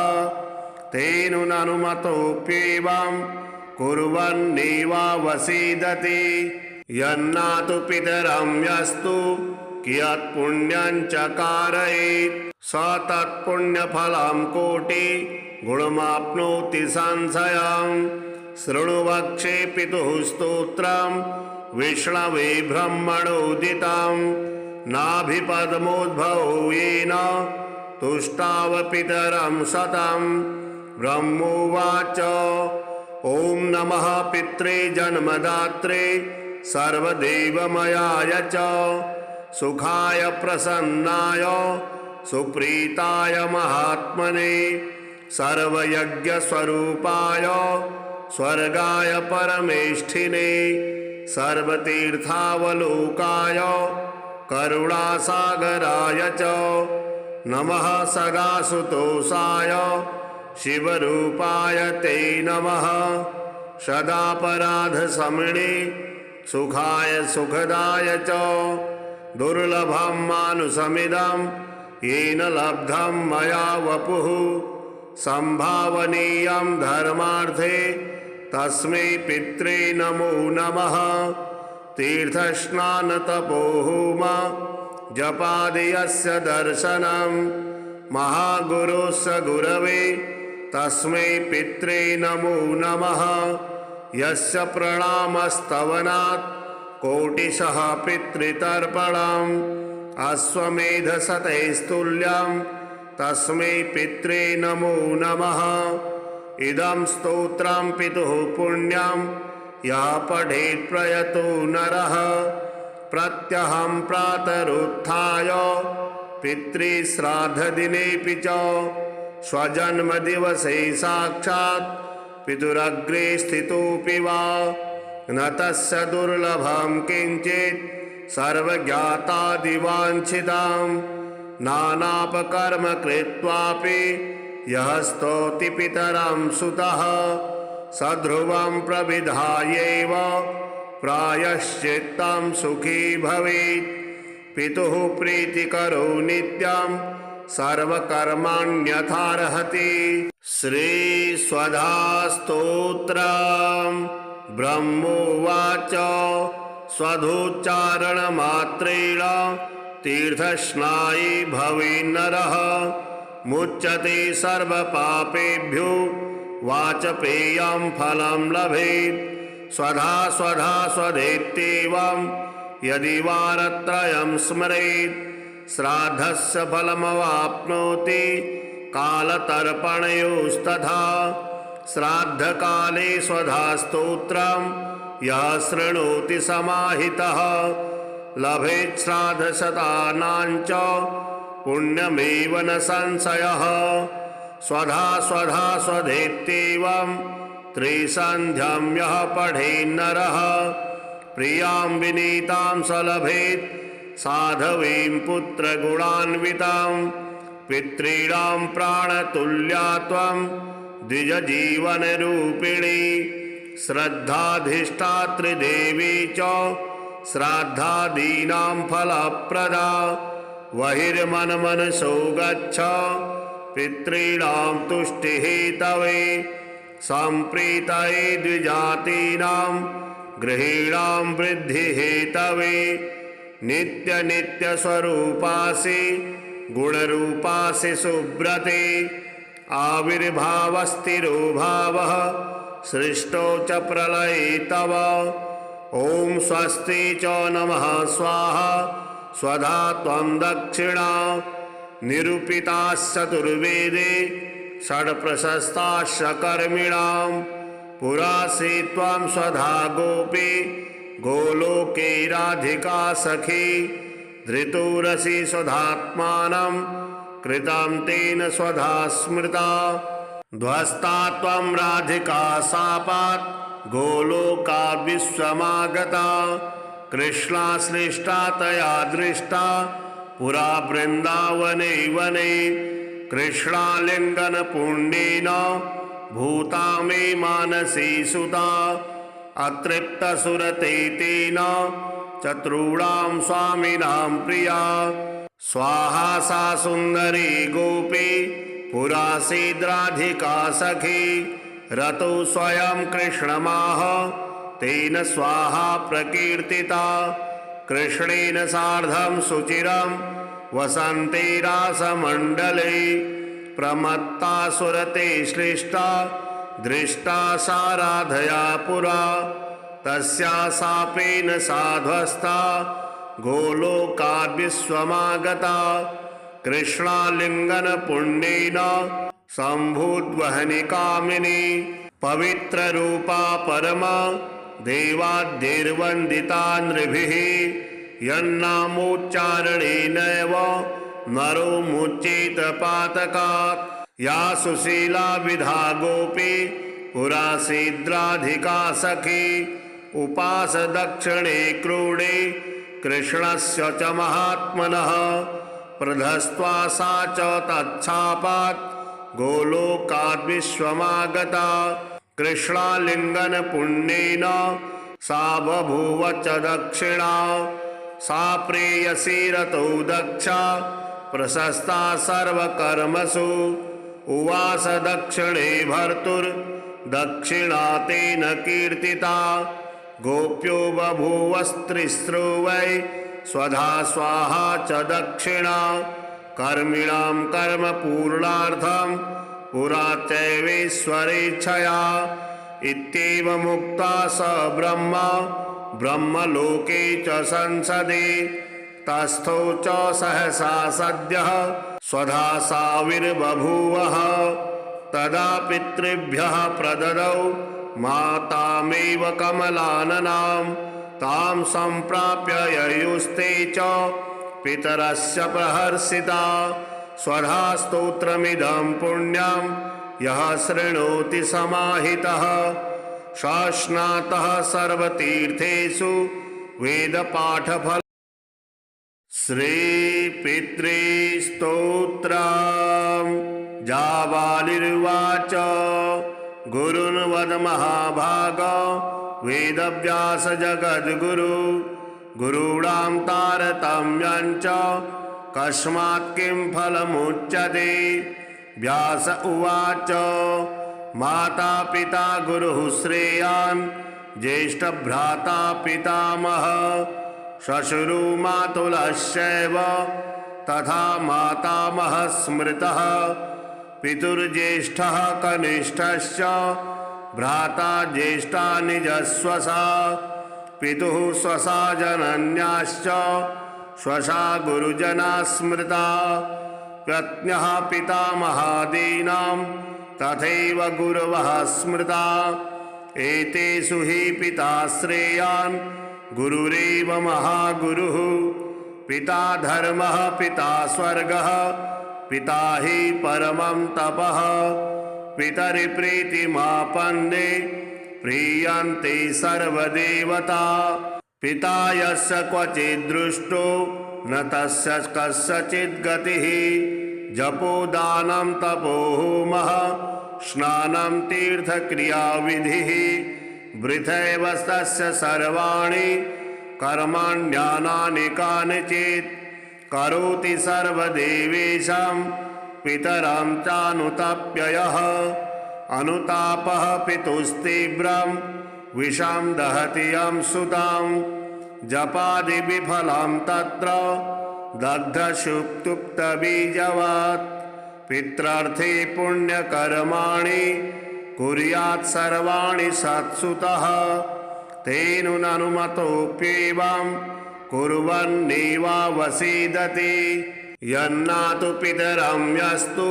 S1: तेनुननुमतोऽप्येवं कुर्वन्नेवावसीदति यन्नातु पितरं यस्तु कियत् पुण्यं चकारयेत् स तत्पुण्यफलं कोटि गुणमाप्नोति संशयं शृणु वक्षे पितुः स्तोत्रं विष्णवे ब्रह्मणोदितं नाभिपद्मोद्भवो येन तुष्टाव पितरं शतं ब्रह्मोवाच ॐ नमः पित्रे जन्मदात्रे सर्वदेवमयाय च सुखाय प्रसन्नाय सुप्रीताय महात्मने सर्वयज्ञस्वरूपाय स्वर्गाय परमेष्ठिने सर्वतीर्थावलोकाय करुणासागराय च नमः सदासुतोषाय शिवरूपाय ते नमः सदापराधशमने सुखाय सुखदाय च दुर्लभं मानुषमिदं येन लब्धं मया वपुः संभावनीयं धर्मार्थे तस्मै पित्रे नमो नमः तीर्थस्नानतपोहोम जपादियस्य दर्शनं महागुरोस्य गुरवे तस्मै पित्रे नमो नमः यस्य प्रणामस्तवनात् कोटिशः पितृतर्पणं अश्वमेधशतैस्तुल्यं तस्मै पित्रे नमो नमः। इदं स्तोत्रं पितुः पुण्यं यः पठेत् प्रयतो नरः। प्रत्यहं प्रातरुत्थाय पितृश्राद्धदिनेऽपि च स्वजन्मदिवसे साक्षात् पितुरग्रे स्थितोऽपि वा न तस्य दुर्लभं किञ्चित् सर्वज्ञातादिवाञ्छितां नानापकर्म कृत्वापि यः स्तौति पितरं सुतः सध्रुवं प्रविधायैव प्रायश्चित्तं सुखी भवेत्। पितुः प्रीतिकरो नित्यं सर्वकर्माण्यथार्हति। श्रीस्वधास्तोत्रम् ब्रह्मोवाच स्वधोच्चारणमात्रेण तीर्थस्नायी भवेन्नरः मुच्यते सर्वपापेभ्यो वाचपेयं फलं लभेत्। स्वधा स्वधा स्वधेत्येवं यदि वारत्रयं स्मरेत् श्राद्धस्य फलमवाप्नोति कालतर्पणयोस्तथा। श्राद्धकाले स्वधास्तोत्रं यः शृणोति समाहितः लभेत् श्राद्धशतानां च पुण्यमेव न संशयः। स्वधा स्वधा स्वधेत्येवं त्रिसन्ध्यं यः पठेन्नरः प्रियां विनीतां स लभेत् साधवीं पुत्रगुणान्वितां। पितॄणां प्राणतुल्या त्वं द्विजजीवनरूपिणी श्रद्धाधिष्ठातृदेवी च श्राद्धादीनां फलप्रदा। बहिर्मनमनसो गच्छ पितॄणां तुष्टिहेतवे सम्प्रीतये द्विजातीनां गृहीणां वृद्धिहेतवे। नित्यनित्यस्वरूपासि गुणरूपासि सुब्रते आविर्भावस्थिरो भावः सृष्टो च प्रलये तव। ॐ स्वस्ति च नमः स्वाहा स्वधा त्वं दक्षिणा निरूपिताश्चतुर्वेदे षड्प्रशस्ताश्च कर्मिणां। पुरासि त्वं स्वधा गोपी गोलोके राधिका सखी धृतोरसि स्वधात्मानं कृतं तेन स्वधा स्मृता। ध्वस्ता त्वं राधिका शापात् गोलोकाद् विश्वमागता कृष्णाश्लिष्टा तया दृष्टा पुरा वृन्दावने वने। कृष्णालिङ्गनपुण्येन भूता मे मानसी सुता अतृप्तसुरते तेन चतुर्णां स्वामिनां प्रिया। स्वाहा सा सुन्दरी गोपी पुरासीद्राधिका सखी रतो स्वयं कृष्णमाह तेन स्वाहा प्रकीर्तिता। कृष्णेन सार्धं सुचिरं वसन्ते रासमण्डले प्रमत्ता सुरते श्लिष्टा दृष्टा सा राधया पुरा। तस्या शापेन साध्वस्ता गोलोकाद् विश्वमागता कृष्णालिङ्गनपुण्येन सम्भूद्वहनि कामिनी। पवित्ररूपा परमा देवाद्यैर्वन्दिता नृभिः यन्नामोच्चारणेनैव नरो मुच्येत पातकात्। या सुशीला विधा गोपी पुरासीद्राधिका सखी उपास दक्षिणे क्रोडे कृष्णस्य च महात्मनः। प्रधस्त्वा सा च तच्छापात् गोलोकाद् विश्वमागता कृष्णालिङ्गनपुण्येन सा बभूव च दक्षिणा। सा प्रेयसी रतो दक्षा प्रशस्ता सर्वकर्मसु उवास दक्षिणे भर्तुर्दक्षिणा तेन कीर्तिता। गोप्यो बभूवस्त्रिस्रो वै स्वधा स्वाहा च दक्षिणा कर्मिणां कर्म पूर्णार्थं पुरा चैवेश्वरेच्छया। इत्येवमुक्ता स ब्रह्मा ब्रह्मलोके च संसदे तस्थौ च सहसा सद्यः स्वधासाविर्बभूवः तदा पितृभ्यः प्रददौ मातामेव कमलाननां तां सम्प्राप्य ययुस्ते च पितरस्य प्रहर्षिता स्वधा स्तोत्रमिदं पुण्यं यः शृणोति समाहितः शास्नातः सर्वतीर्थेषु वेदपाठफल श्रीपितृस्तोत्रम् जाबालिर्वाच गुरुन् वद महाभाग वेदव्यास जगद्गुरु गुरूणां तारतम्यं च कस्मात् किं फलमुच्यते व्यास उवाच माता पिता गुरुः श्रेयान् ज्येष्ठभ्राता पितामहः श्वशुरो मातुलश्चैव तथा मातामहः स्मृतः पितुर्ज्येष्ठः कनिष्ठश्च भ्राता ज्येष्ठा निजस्वसा पितुः स्वसा जनन्याश्च स्वसा गुरुजना स्मृता पत्न्यः पितामहादीनां तथैव गुरवः स्मृता एतेषु हि पिता श्रेयान् गुरुरेव महागुरुः पिता धर्मः पिता स्वर्गः पिता हि परमं तपः पितरिप्रीतिमापन्ने प्रीयन्ते सर्वदेवता पिता यस्य क्वचिद्दृष्टो न तस्य कस्यचित् गतिः जपोदानं तपोहोमः स्नानं तीर्थक्रियाविधिः वृथैव तस्य सर्वाणि कर्माण्यानानि कानिचित् करोति सर्वदेवेषां पितरं चानुतप्ययः अनुतापः पितुस्तीव्रं विषं दहति यं सुतां जपादिविफलं तत्र दग्धशुक्तुप्तबीजवत् पित्रार्थे पुण्यकर्माणि कुर्यात् सर्वाणि सत्सुतः तेनुननुमतोऽप्येवं कुर्वन्नेवावसीदति यन्नातु पितरं यस्तु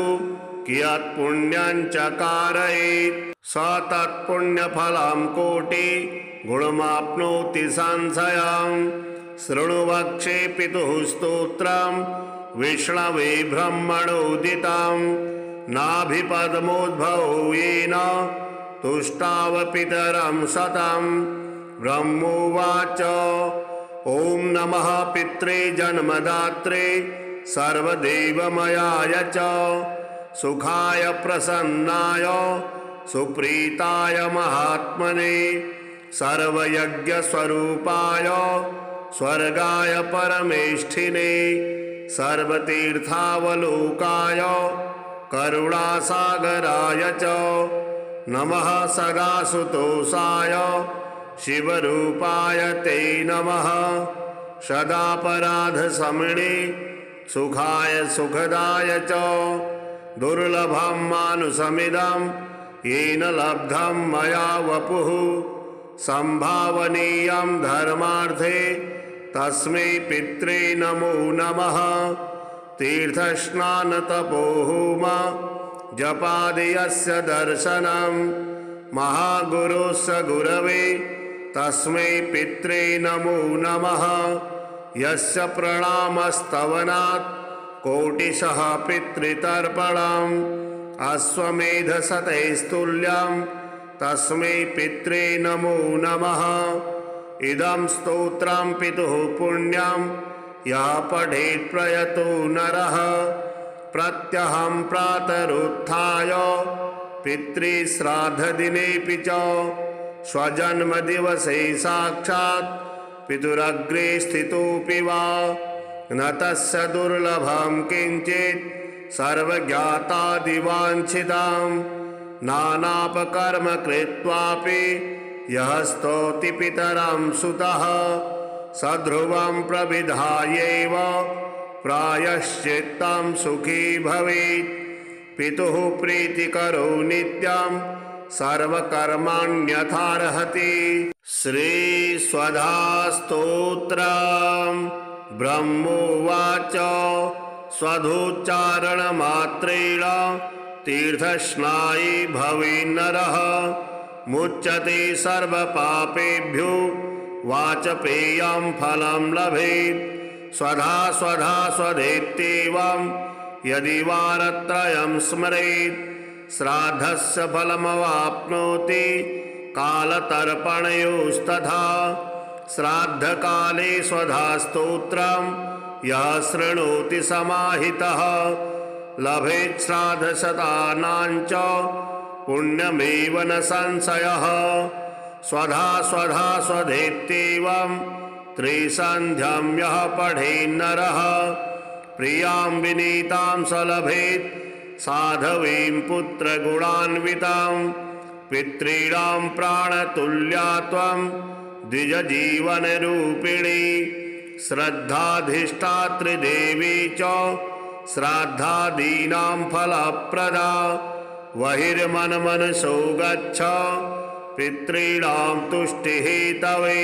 S1: कियत् पुण्यं चकारयेत् स तत्पुण्यफलं कोटि गुणमाप्नोति संशयम् शृणु वक्षे पितुः स्तोत्रं विष्णवे ब्रह्मणोदितं नाभिपद्मोद्भवो येन तुष्टाव पितरं शतं ब्रह्मोवाच ॐ नमः पित्रे जन्मदात्रे सर्वदेवमयाय च सुखाय प्रसन्नाय सुप्रीताय महात्मने सर्वयज्ञस्वरूपाय स्वर्गाय परमेष्ठिने सर्वतीर्थावलोकाय करुणासागराय च नमः सदासुतोषाय शिवरूपाय ते नमः सदापराधशमने सुखाय सुखदाय च दुर्लभं मानुषमिदं येन लब्धं मया वपुः संभावनीयं धर्मार्थे तस्मै पित्रे नमो नमः तीर्थस्नानतपोहोम जपादियस्य दर्शनं महागुरोस्य गुरवे तस्मै पित्रे नमो नमः यस्य प्रणामस्तवनात् कोटिशः पितृतर्पणम् अश्वमेधशतैस्तुल्यं तस्मै पित्रे नमो नमः इदं स्तोत्रं पितुः पुण्यं यः पठेत् प्रयतो नरः प्रत्यहं प्रातरुत्थाय पितृश्राद्धदिनेऽपि च स्वजन्मदिवसे साक्षात् पितुरग्रे स्थितोऽपि वा न तस्य दुर्लभं किञ्चित् सर्वज्ञातादिवाञ्छितां नानापकर्म कृत्वापि यः स्तौति पितरं सुतः सध्रुवं प्रविधायैव प्रायश्चित्तं सुखी भवेत् पितुः प्रीतिकरो नित्यं सर्वकर्माण्यथार्हति। श्रीस्वधा स्तोत्रम् ब्रह्मोवाच स्वधोच्चारणमात्रेण तीर्थस्नायी भवेन्नरः मुच्यते सर्वपापेभ्यो वाचपेयं फलं लभेत् स्वधा स्वधा स्वधेत्येवं यदि वारत्रयं स्मरेत् श्राद्धस्य फलमवाप्नोति कालतर्पणयोस्तथा श्राद्धकाले स्वधास्तोत्रं यः शृणोति समाहितः लभेत् श्राद्धशतानाञ्च पुण्यमेव न संशयः स्वधा स्वधा स्वधेत्येवं त्रिसन्ध्यं यः पठेन्नरः प्रियां विनीतां स लभेत् साधवीं पुत्रगुणान्वितां पितॄणां प्राणतुल्या त्वं द्विजजीवनरूपिणी श्रद्धाधिष्ठातृदेवी च श्राद्धादीनां फलप्रदा बहिर्मनमनसो गच्छ पितॄणां तुष्टिहेतवे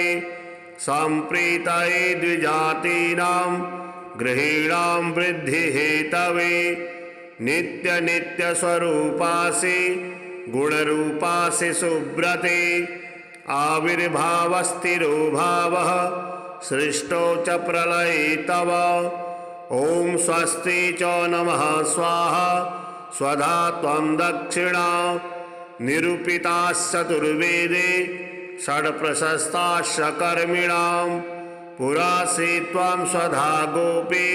S1: सम्प्रीतये द्विजातीनां गृहीणां वृद्धिहेतवे नित्यनित्यस्वरूपासि गुणरूपासि सुब्रते आविर्भावस्थिरो भावः सृष्टो च प्रलये तव ॐ स्वस्ति च नमः स्वाहा स्वधा त्वं दक्षिणा निरूपिताश्चतुर्वेदे षड्प्रशस्ताश्च कर्मिणां पुरासि त्वं स्वधा गोपी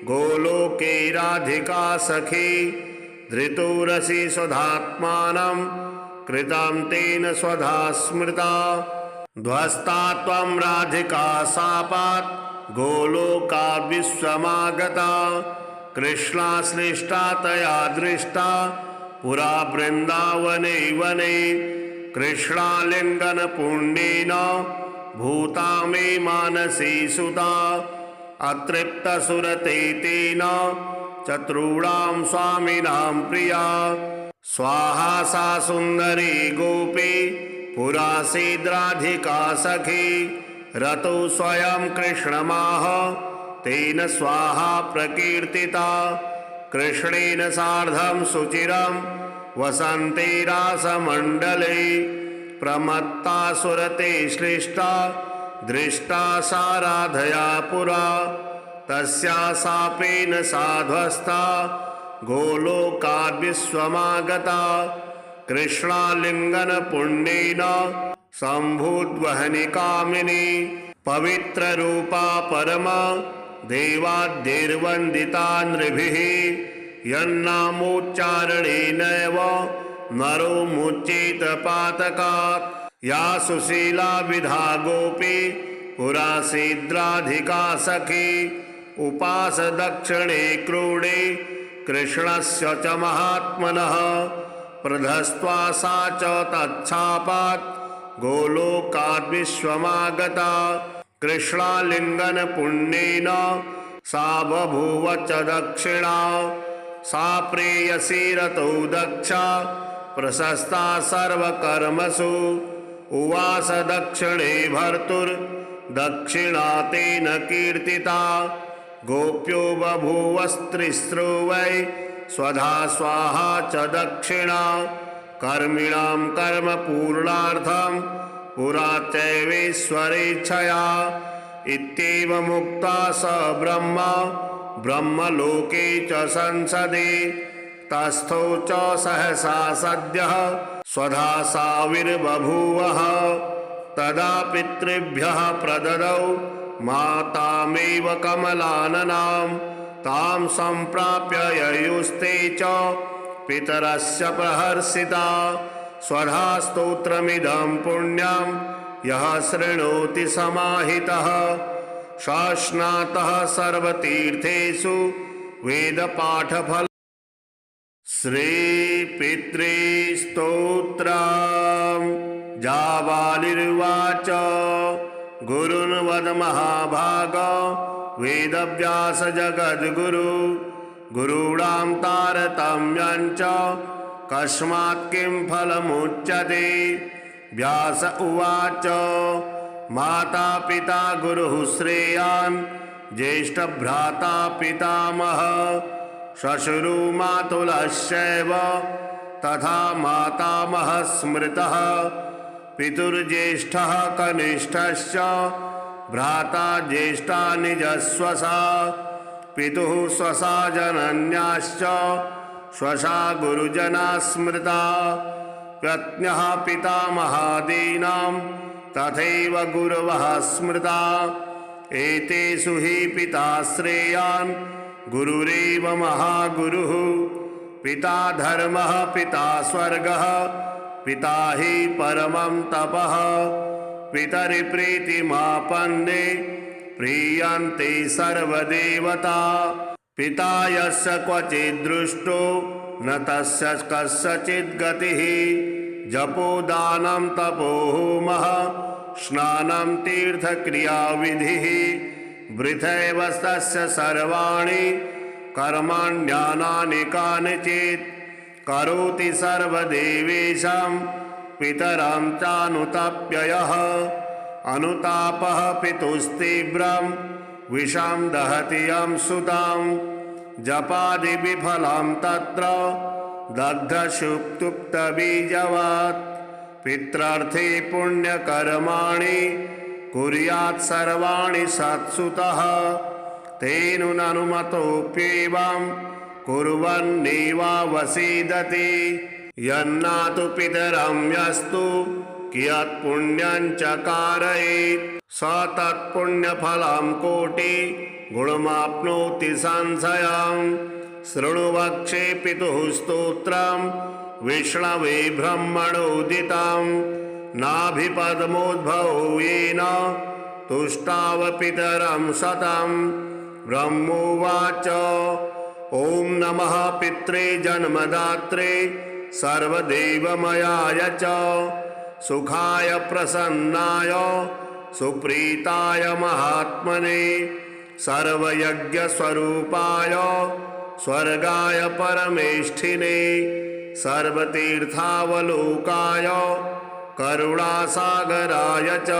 S1: गोलोके राधिका सखी धृतोरसि स्वधात्मानं कृतं तेन स्वधा स्मृता ध्वस्ता त्वं राधिका शापात् गोलोकाद् विश्वमागता कृष्णाश्लिष्टा तया दृष्टा पुरा वृन्दावने वने कृष्णालिङ्गनपुण्येन भूता मे मानसी सुता अतृप्तसुरते तेन चतुर्णां स्वामिनां प्रिया स्वाहा सा सुन्दरी गोपी पुरासीद्राधिका सखी रतो स्वयं कृष्णमाह तेन स्वाहा प्रकीर्तिता कृष्णेन सार्धं सुचिरं वसन्ते रासमण्डले प्रमत्ता सुरते श्लिष्टा दृष्टा सा राधया पुरा तस्या शापेन साध्वस्ता गोलोकाद् विश्वमागता कृष्णालिङ्गनपुण्येन सम्भूद्वहनि कामिनी पवित्ररूपा परमा देवाद्यैर्वन्दिता नृभिः यन्नामोच्चारणेनैव नरो मुच्येत पातकात् या सुशीला विधा गोपी पुरासीद्राधिका सखी उपास दक्षिणे क्रोडे कृष्णस्य च महात्मनः प्रधस्त्वा सा च तच्छापात् गोलोकाद् विश्वमागता कृष्णालिङ्गनपुण्येन सा बभूव च दक्षिणा सा प्रेयसी रतौ दक्षा प्रशस्ता सर्वकर्मसु उवास दक्षिणे भर्तुर्दक्षिणा तेन कीर्तिता गोप्यो बभूवस्त्रिस्रो वै स्वधा स्वाहा च दक्षिणा कर्मिणां कर्म पूर्णार्थं पुरा चैवेश्वरेच्छया इत्येवमुक्ता स ब्रह्मा ब्रह्मलोके च संसदे तस्थौ च सहसा सद्यः स्वधा साविर्बभूवः तदा पितृभ्यः प्रददौ मातामेव कमलाननां तां सम्प्राप्य ययुस्ते च पितरस्य प्रहर्षिता स्वधा स्तोत्रमिदं पुण्यं यः शृणोति समाहितः शास्नातः सर्वतीर्थेषु वेदपाठफल श्रीपितृस्तोत्रम् जाबालिर्वाच गुरुन् वद महाभाग वेदव्यास जगद्गुरु गुरूणां तारतम्यं च कस्मात् किं फलमुच्यते व्यास उवाच माता पिता गुरुः श्रेयान् ज्येष्ठभ्राता पितामह श्वशुरो मातुलश्चैव तथा मातामहः स्मृतः पितुर्ज्येष्ठः कनिष्ठश्च भ्राता ज्येष्ठा निजस्वसा पितुः स्वसा जनन्याश्च स्वसा गुरुजना स्मृता पत्न्यः पितामहादीनां तथैव गुरवः स्मृता एतेषु हि पिता श्रेयान् गुरुरेव महागुरुः पिता धर्मः पिता स्वर्गः पिता हि परमं तपः पितरि प्रीतिमापन्ने प्रीयन्ते सर्वदेवता पिता यस्य क्वचित् दृष्टो न तस्य कस्यचित् गतिः जपो दानं तपो होमः स्नानं तीर्थक्रियाविधिः वृथैव तस्य सर्वाणि कर्माण्यानानि कानिचित् करोति सर्वदेवेषां पितरं चानुतप्ययः अनुतापः पितुस्तीव्रं विषं दहति यं सुतां जपादिविफलं तत्र दग्धशुक्तुप्तबीजवत् पित्रार्थे पुण्यकर्माणि कुर्यात् सर्वाणि सत्सुतः तेन ननुमतोऽप्येवं कुर्वन्नेवावसीदति यन्नातु पितरं यस्तु कियत् पुण्यं चकारयेत् स तत्पुण्यफलं कोटि गुणमाप्नोति संशयं शृणु वक्षे पितुः स्तोत्रं विष्णवे ब्रह्मणोदितं नाभिपद्मोद्भवो येन तुष्टाव पितरं शतं ब्रह्मोवाच ॐ नमः पित्रे जन्मदात्रे सर्वदेवमयाय च सुखाय प्रसन्नाय सुप्रीताय महात्मने सर्वयज्ञस्वरूपाय स्वर्गाय परमेष्ठिने सर्वतीर्थावलोकाय करुणासागराय च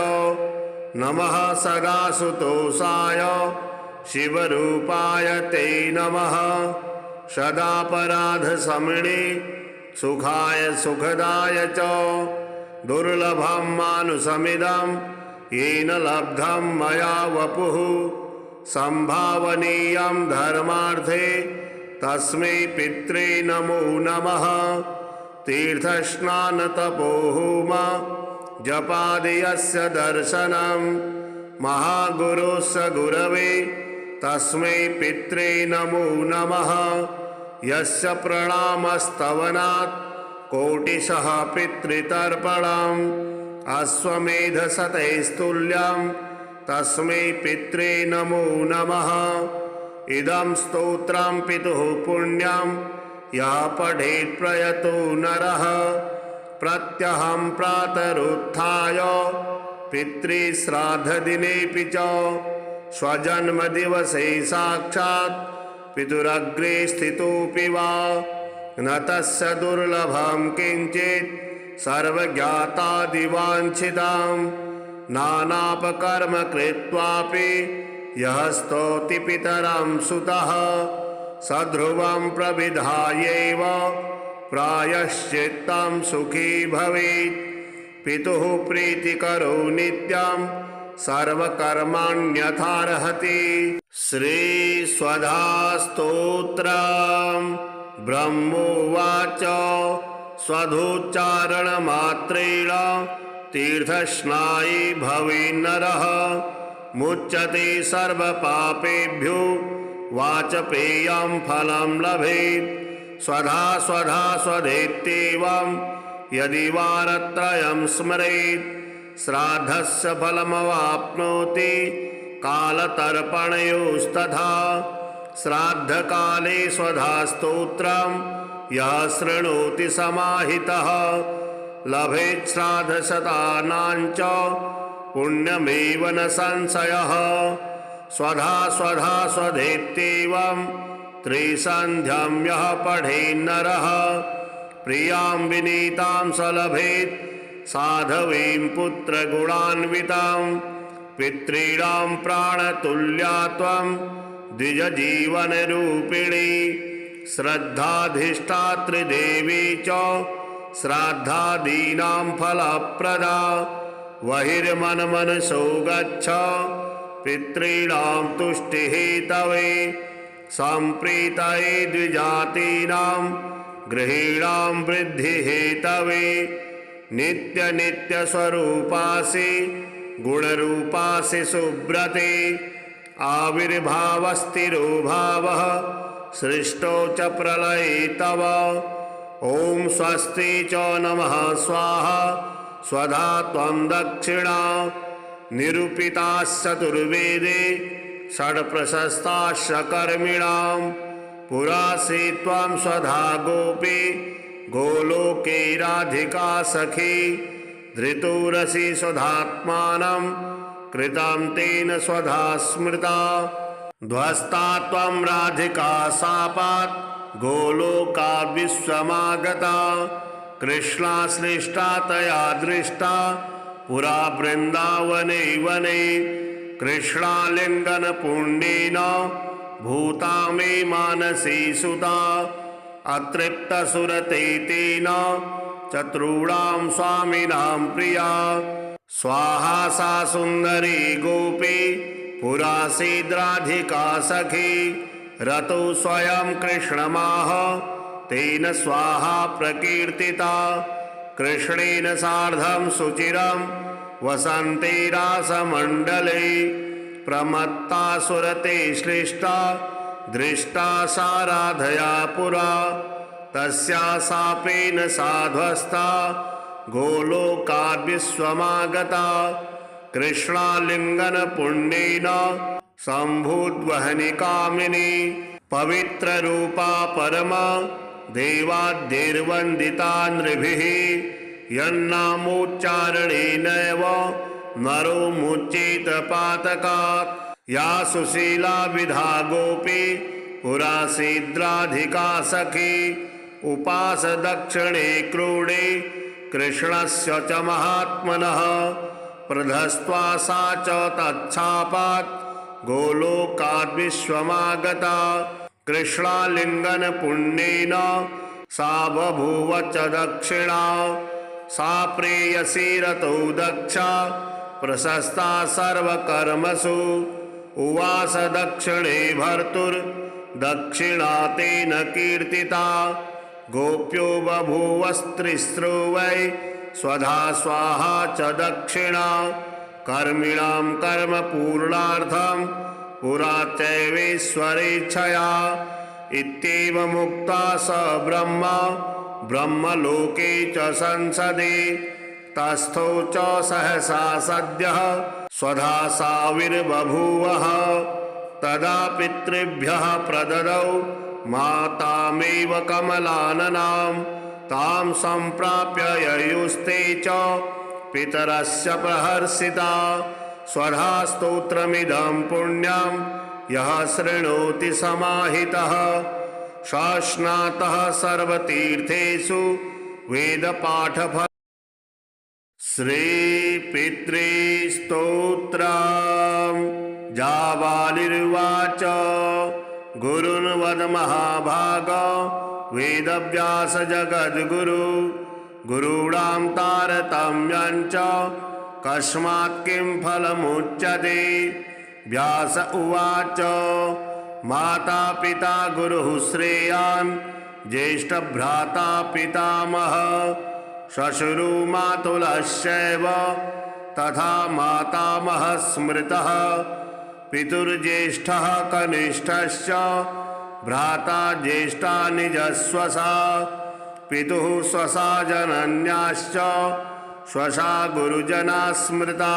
S1: नमः सदासुतोषाय शिवरूपाय ते नमः सदापराधशमने सुखाय सुखदाय च दुर्लभं मानुषमिदं येन लब्धं मया वपुः संभावनीयं धर्मार्थे तस्मै पित्रे नमो नमः तीर्थस्नानतपोहोम जपादियस्य दर्शनं महागुरोस्य गुरवे तस्मै पित्रे नमो नमः यस्य प्रणामस्तवनात् कोटिशः पितृतर्पणम् अश्वमेधशतैस्तुल्यं तस्मै पित्रे नमो नमः इदं स्तोत्रं पितुः पुण्यं यः पठेत् प्रयतो नरः प्रत्यहं प्रातरुत्थाय पितृश्राद्धदिनेऽपि च स्वजन्मदिवसे साक्षात् पितुरग्रे स्थितोऽपि वा न तस्य दुर्लभं किञ्चित् सर्वज्ञातादिवाञ्छितां नानापकर्म कृत्वापि यः स्तौति पितरं सुतः सध्रुवं प्रविधायैव प्रायश्चित्तं सुखी भवेत् पितुः प्रीतिकरो नित्यं सर्वकर्माण्यथार्हति श्रीस्वधास्तोत्रम् ब्रह्मोवाच स्वधोच्चारणमात्रेण तीर्थस्नायी भवेन्नरः मुच्यते सर्वपापेभ्यो वाचपेयं फलं लभेत् स्वधा स्वधा स्वधेत्येवं यदि वारत्रयं स्मरेत् श्राद्धस्य फलमवाप्नोति कालतर्पणयोस्तथा श्राद्धकाले स्वधास्तोत्रं यः शृणोति समाहितः लभेत् श्राद्धशतानां च पुण्यमेव न संशयः स्वधा स्वधा स्वधेत्येवं त्रिसन्ध्यं यः पठेन्नरः प्रियां विनीतां स लभेत् साधवीं पुत्रगुणान्वितां पितॄणां प्राणतुल्या त्वं द्विजजीवनरूपिणी श्रद्धाधिष्ठातृदेवी च श्राद्धादीनां फलप्रदा बहिर्मनमनसो गच्छ पितॄणां तुष्टिहेतवे सम्प्रीतये द्विजातीनां गृहीणां वृद्धिहेतवे नित्यनित्यस्वरूपासि गुणरूपासि सुब्रते आविर्भावस्थिरो भावः सृष्टो च प्रलये तव ॐ स्वस्ति च नमः स्वाहा स्वधा त्वं दक्षिणा निरूपिताश्चतुर्वेदे षड्प्रशस्ताश्च कर्मिणां पुरासि त्वं स्वधा गोपी गोलोके राधिका सखी धृतोरसि स्वधात्मानं कृतं तेन स्वधा स्मृता ध्वस्ता त्वं राधिका शापात् गोलोकाद् विश्वमागता कृष्णाश्लिष्टा तया दृष्टा पुरा वृन्दावने वने कृष्णालिङ्गनपुण्येन भूता मे मानसी सुता अतृप्तसुरते तेन चतुर्णां स्वामिनां प्रिया स्वाहा सा सुन्दरी गोपी पुरासीद्राधिका सखी रतो स्वयं कृष्णमाह तेन स्वाहा प्रकीर्तिता कृष्णेन सार्धं सुचिरं वसन्ते रासमण्डले प्रमत्ता सुरते श्लिष्टा दृष्टा सा राधया पुरा तस्या शापेन साध्वस्ता गोलोकाद् विश्वमागता कृष्णालिङ्गनपुण्येन सम्भूद्वहनि कामिनी पवित्ररूपा परमा देवाद्यैर्वन्दिता नृभिः यन्नामोच्चारणेनैव नरो मुच्येत पातकात् या सुशीला विधा गोपी पुरासीद्राधिका सखी उपास दक्षिणे क्रोडे कृष्णस्य च महात्मनः प्रधस्त्वा सा च तच्छापात् गोलोकाद् विश्वमागता कृष्णालिङ्गनपुण्येन सा बभूव च दक्षिणा सा प्रेयसी रतौ दक्षा प्रशस्ता सर्वकर्मसु उवास दक्षिणे भर्तुर्दक्षिणा तेन कीर्तिता गोप्यो बभूवस्त्रिस्रो वै स्वधा स्वाहा च दक्षिणा कर्मिणां कर्मपूर्णार्थं पुरा चैवेश्वरेच्छया इत्येवमुक्ता स ब्रह्मा ब्रह्मलोके च संसदे तस्थो च सहसा सद्यः स्वधा साविर्बभूवः तदा पितृभ्यः प्रददौ मातामेव कमलाननां तां सम्प्राप्य ययुस्ते च पितरस्य प्रहर्षिता स्वधा स्तोत्रमिदं पुण्यं यः शृणोति समाहितः शास्नातः सर्वतीर्थेषु वेदपाठफल श्रीपितृस्तोत्रम् जाबालिर्वाच गुरुन् वद महाभाग वेदव्यास जगद्गुरु गुरूणां तारतम्यं च कस्मात् किं फलमुच्यते व्यास उवाच माता पिता गुरुः श्रेयान् ज्येष्ठभ्राता पितामह श्वशुरो मातुलश्चैव तथा मातामहः स्मृतः पितुर्ज्येष्ठः कनिष्ठश्च भ्राता ज्येष्ठा निजस्वसा पितुः स्वसा जनन्याश्च स्वसा गुरुजना स्मृता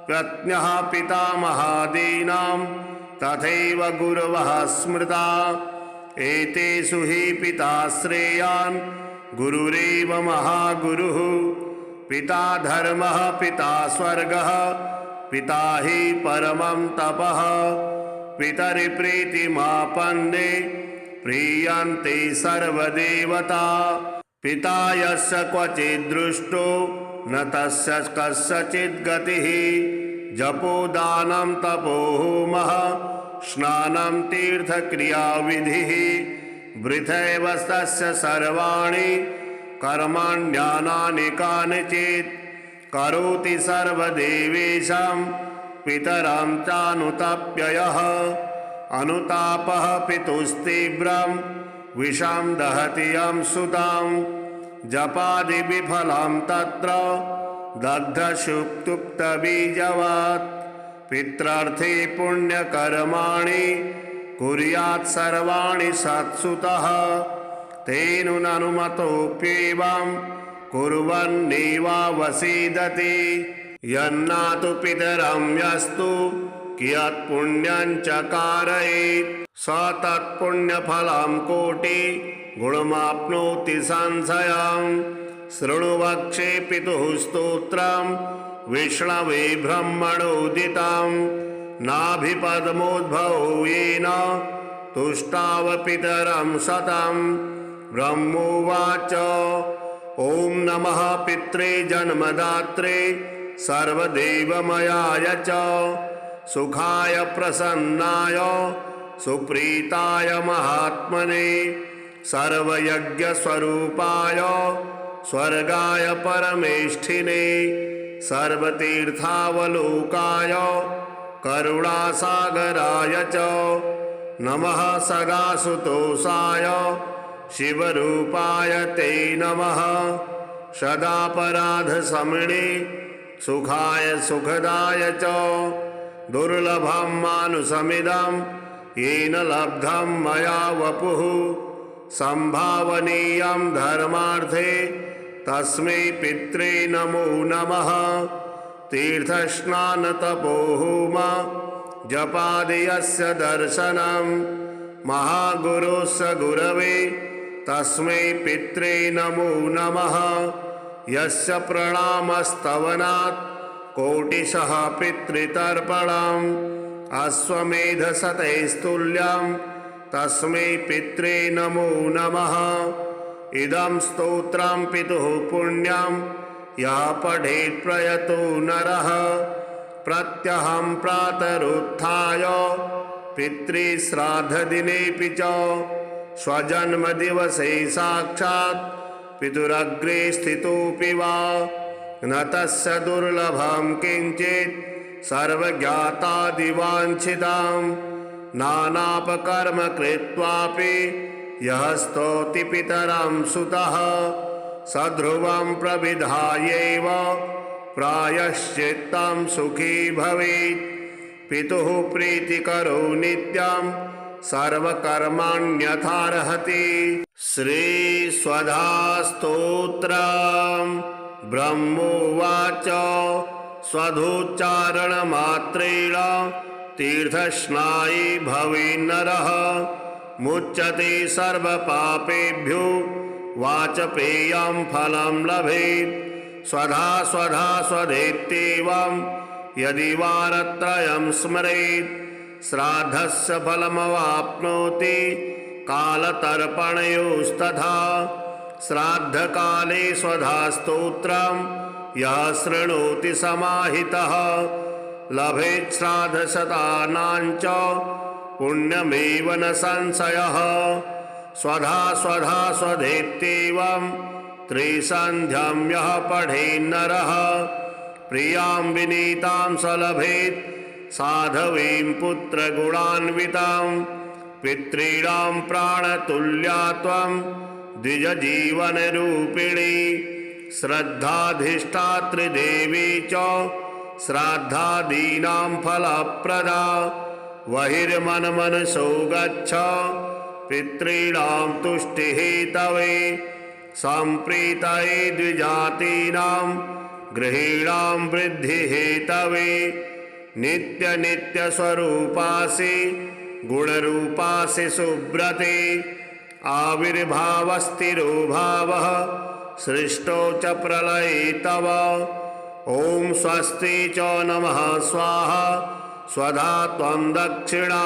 S1: प्रज्ञः पितामहादीनां तथैव गुरवः स्मृता एतेषु हि पिता श्रेयान् गुरुरेव महागुरुः पिता धर्मः पिता स्वर्गः पिता हि परमं तपः पितरिप्रीतिमापन्ने प्रीयन्ते सर्वदेवता पिता यस्य क्वचिद् दृष्टो न तस्य कस्यचित् गतिः जपोदानं तपोहोमः स्नानं तीर्थक्रियाविधिः वृथैव तस्य सर्वाणि कर्माण्यानानि कानिचित् करोति सर्वदेवेशां पितरं चानुतप्ययः अनुतापः पितुस्तीव्रं विषं दहति यं सुतां जपादिविफलं तत्र दग्धशुक्तुप्तबीजवत् पित्रार्थे पुण्यकर्माणि कुर्यात् सर्वाणि सत्सुतः तेनुननुमतोऽप्येवं कुर्वन्नेवावसीदति यन्नातु पितरं यस्तु कियत् पुण्यं चकारयेत् स तत्पुण्यफलं कोटि गुणमाप्नोति संशयं शृणु वक्षे पितुः स्तोत्रं विष्णवे ब्रह्मणोदितं नाभिपद्मोद्भवो येन तुष्टाव पितरं शतं ब्रह्मोवाच ॐ नमः पित्रे जन्मदात्रे सर्वदेवमयाय च सुखाय प्रसन्नाय सुप्रीताय महात्मने सर्वयज्ञस्वरूपाय स्वर्गाय परमेष्ठिने सर्वतीर्थावलोकाय करुणासागराय च नमः सदासुतोषाय शिवरूपाय ते नमः सदापराधशमने सुखाय सुखदाय च दुर्लभं मानुषमिदं येन लब्धं मया वपुः संभावनीयं धर्मार्थे तस्मै पित्रे नमो नमः तीर्थस्नानतपोहोम जपादियस्य दर्शनं महागुरोस्य गुरवे तस्मै पित्रे नमो नमः यस्य प्रणामस्तवनात् कोटिशः पितृतर्पणम् अश्वमेधशतैस्तुल्यं तस्मै पित्रे नमो नमः इदं स्तोत्रं पितुः पुण्यं यः पठेत् प्रयतो नरः प्रत्यहं प्रातरुत्थाय पितृश्राद्धदिनेऽपि च स्वजन्मदिवसे साक्षात् पितुरग्रे स्थितोऽपि वा न तस्य दुर्लभं किञ्चित् सर्वज्ञातादिवाञ्छितां नानापकर्म कृत्वापि यः स्तौति पितरं सुतः सध्रुवं प्रविधायैव प्रायश्चित्तं सुखी भवेत् पितुः प्रीतिकरो नित्यं सर्वकर्माण्यथार्हति श्रीस्वधास्तोत्रम् ब्रह्मोवाच स्वधोच्चारणमात्रेण तीर्थस्नायी भवेन्नरः मुच्यते सर्वपापेभ्यो वाचपेयं फलं लभेत् स्वधा स्वधा स्वधेत्येवं यदि वारत्रयं स्मरेत् श्राद्धस्य फलमवाप्नोति कालतर्पणयोस्तथा श्राद्धकाले स्वधास्तोत्रं यः शृणोति समाहितः लभेत् श्राद्धशतानां च पुण्यमेव न संशयः स्वधा स्वधा स्वधेत्येवं त्रिसन्ध्यं यः पठेन्नरः प्रियां विनीतां स लभेत् साधवीं पुत्रगुणान्वितां पितॄणां प्राणतुल्या त्वं द्विजजीवनरूपिणी श्रद्धाधिष्ठातृदेवी च श्राद्धादीनां फलप्रदा बहिर्मनमनसो गच्छ पितॄणां तुष्टिहेतवे सम्प्रीतये द्विजातीनां गृहीणां वृद्धिहेतवे नित्यनित्यस्वरूपासि गुणरूपासि सुब्रते आविर्भावस्थिरो भावः सृष्टो च प्रलये तव ॐ स्वस्ति च नमः स्वाहा स्वधा त्वं दक्षिणा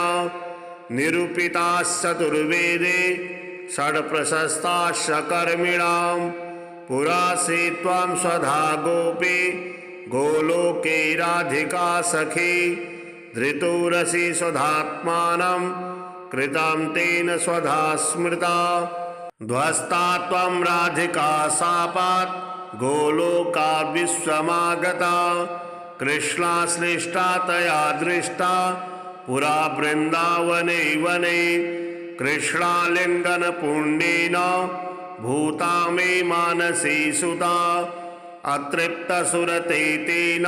S1: निरूपिताश्चतुर्वेदे षड्प्रशस्ताश्च कर्मिणां पुरासि त्वं स्वधा गोपी गोलोके राधिका सखी धृतुरसि स्वधात्मानं कृतं तेन स्वधा स्मृता ध्वस्ता त्वं राधिका शापात् गोलोकाद् विश्वमागता कृष्णाश्लिष्टा तया दृष्टा पुरा वृन्दावने वने कृष्णालिङ्गन पुण्येन भूता मे मानसी सुता अतृप्तसुरते तेन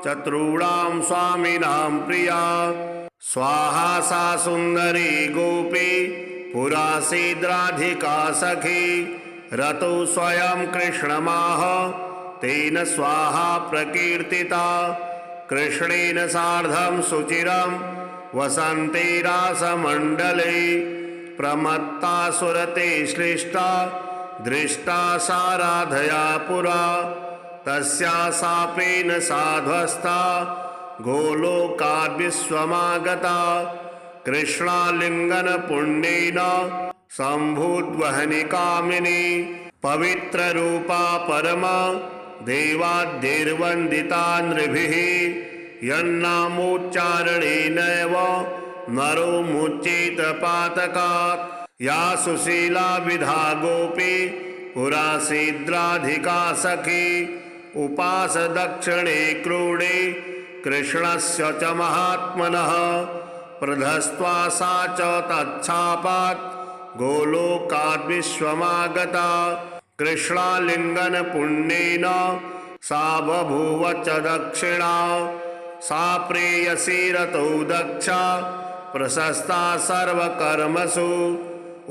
S1: चतुर्णां स्वामिनां प्रिया स्वाहा सा सुन्दरी गोपी पुरासीद्राधिका सखी रतो स्वयं कृष्णमाह तेन स्वाहा प्रकीर्तिता कृष्णेन सार्धं सुचिरं वसन्ते रासमण्डले प्रमत्ता सुरते श्लिष्टा दृष्टा सा राधया पुरा तस्या शापेन साध्वस्ता गोलोकाद् विश्वमागता कृष्णालिङ्गन पुण्येन सम्भूद्वहनि कामिनी पवित्ररूपा परमा देवाद्यैर्वन्दिता नृभिः यन्नामोच्चारणेनैव नरो मुच्येत पातकात् या सुशीला विधा गोपी पुरासीद्राधिका सखी उपास दक्षिणे क्रोडे कृष्णस्य च महात्मनः प्रधस्त्वा सा च तच्छापात् गोलोकाद् विश्वमागता कृष्णालिङ्गन पुण्येन सा बभूव च दक्षिणा सा प्रेयसी रतौ दक्षा प्रशस्ता सर्वकर्मसु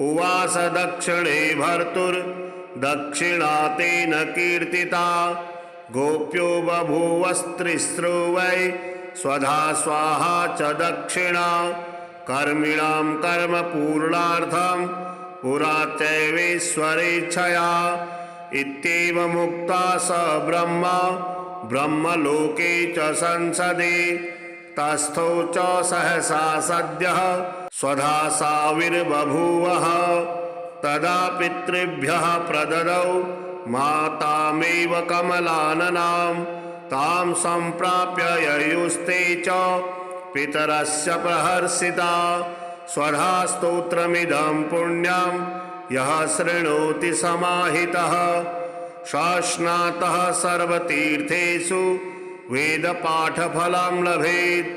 S1: उवास दक्षिणे भर्तुर्दक्षिणा तेन कीर्तिता गोप्यो बभूवस्त्रिस्रो वै स्वधा स्वाहा च दक्षिणा कर्मिणां कर्म पूर्णार्थं पुरा चैवेश्वरेच्छया इत्येवमुक्ता स ब्रह्मा ब्रह्मलोके च संसदे तस्थौ च सहसा सद्यः स्वधा साविर्बभूवः तदा पितृभ्यः प्रददौ मातामेव कमलाननां तां सम्प्राप्य ययुस्ते च पितरस्य प्रहर्षिता स्वधा स्तोत्रमिदं पुण्यं यः शृणोति समाहितः शास्नातः सर्वतीर्थेषु वेदपाठफलं लभेत्।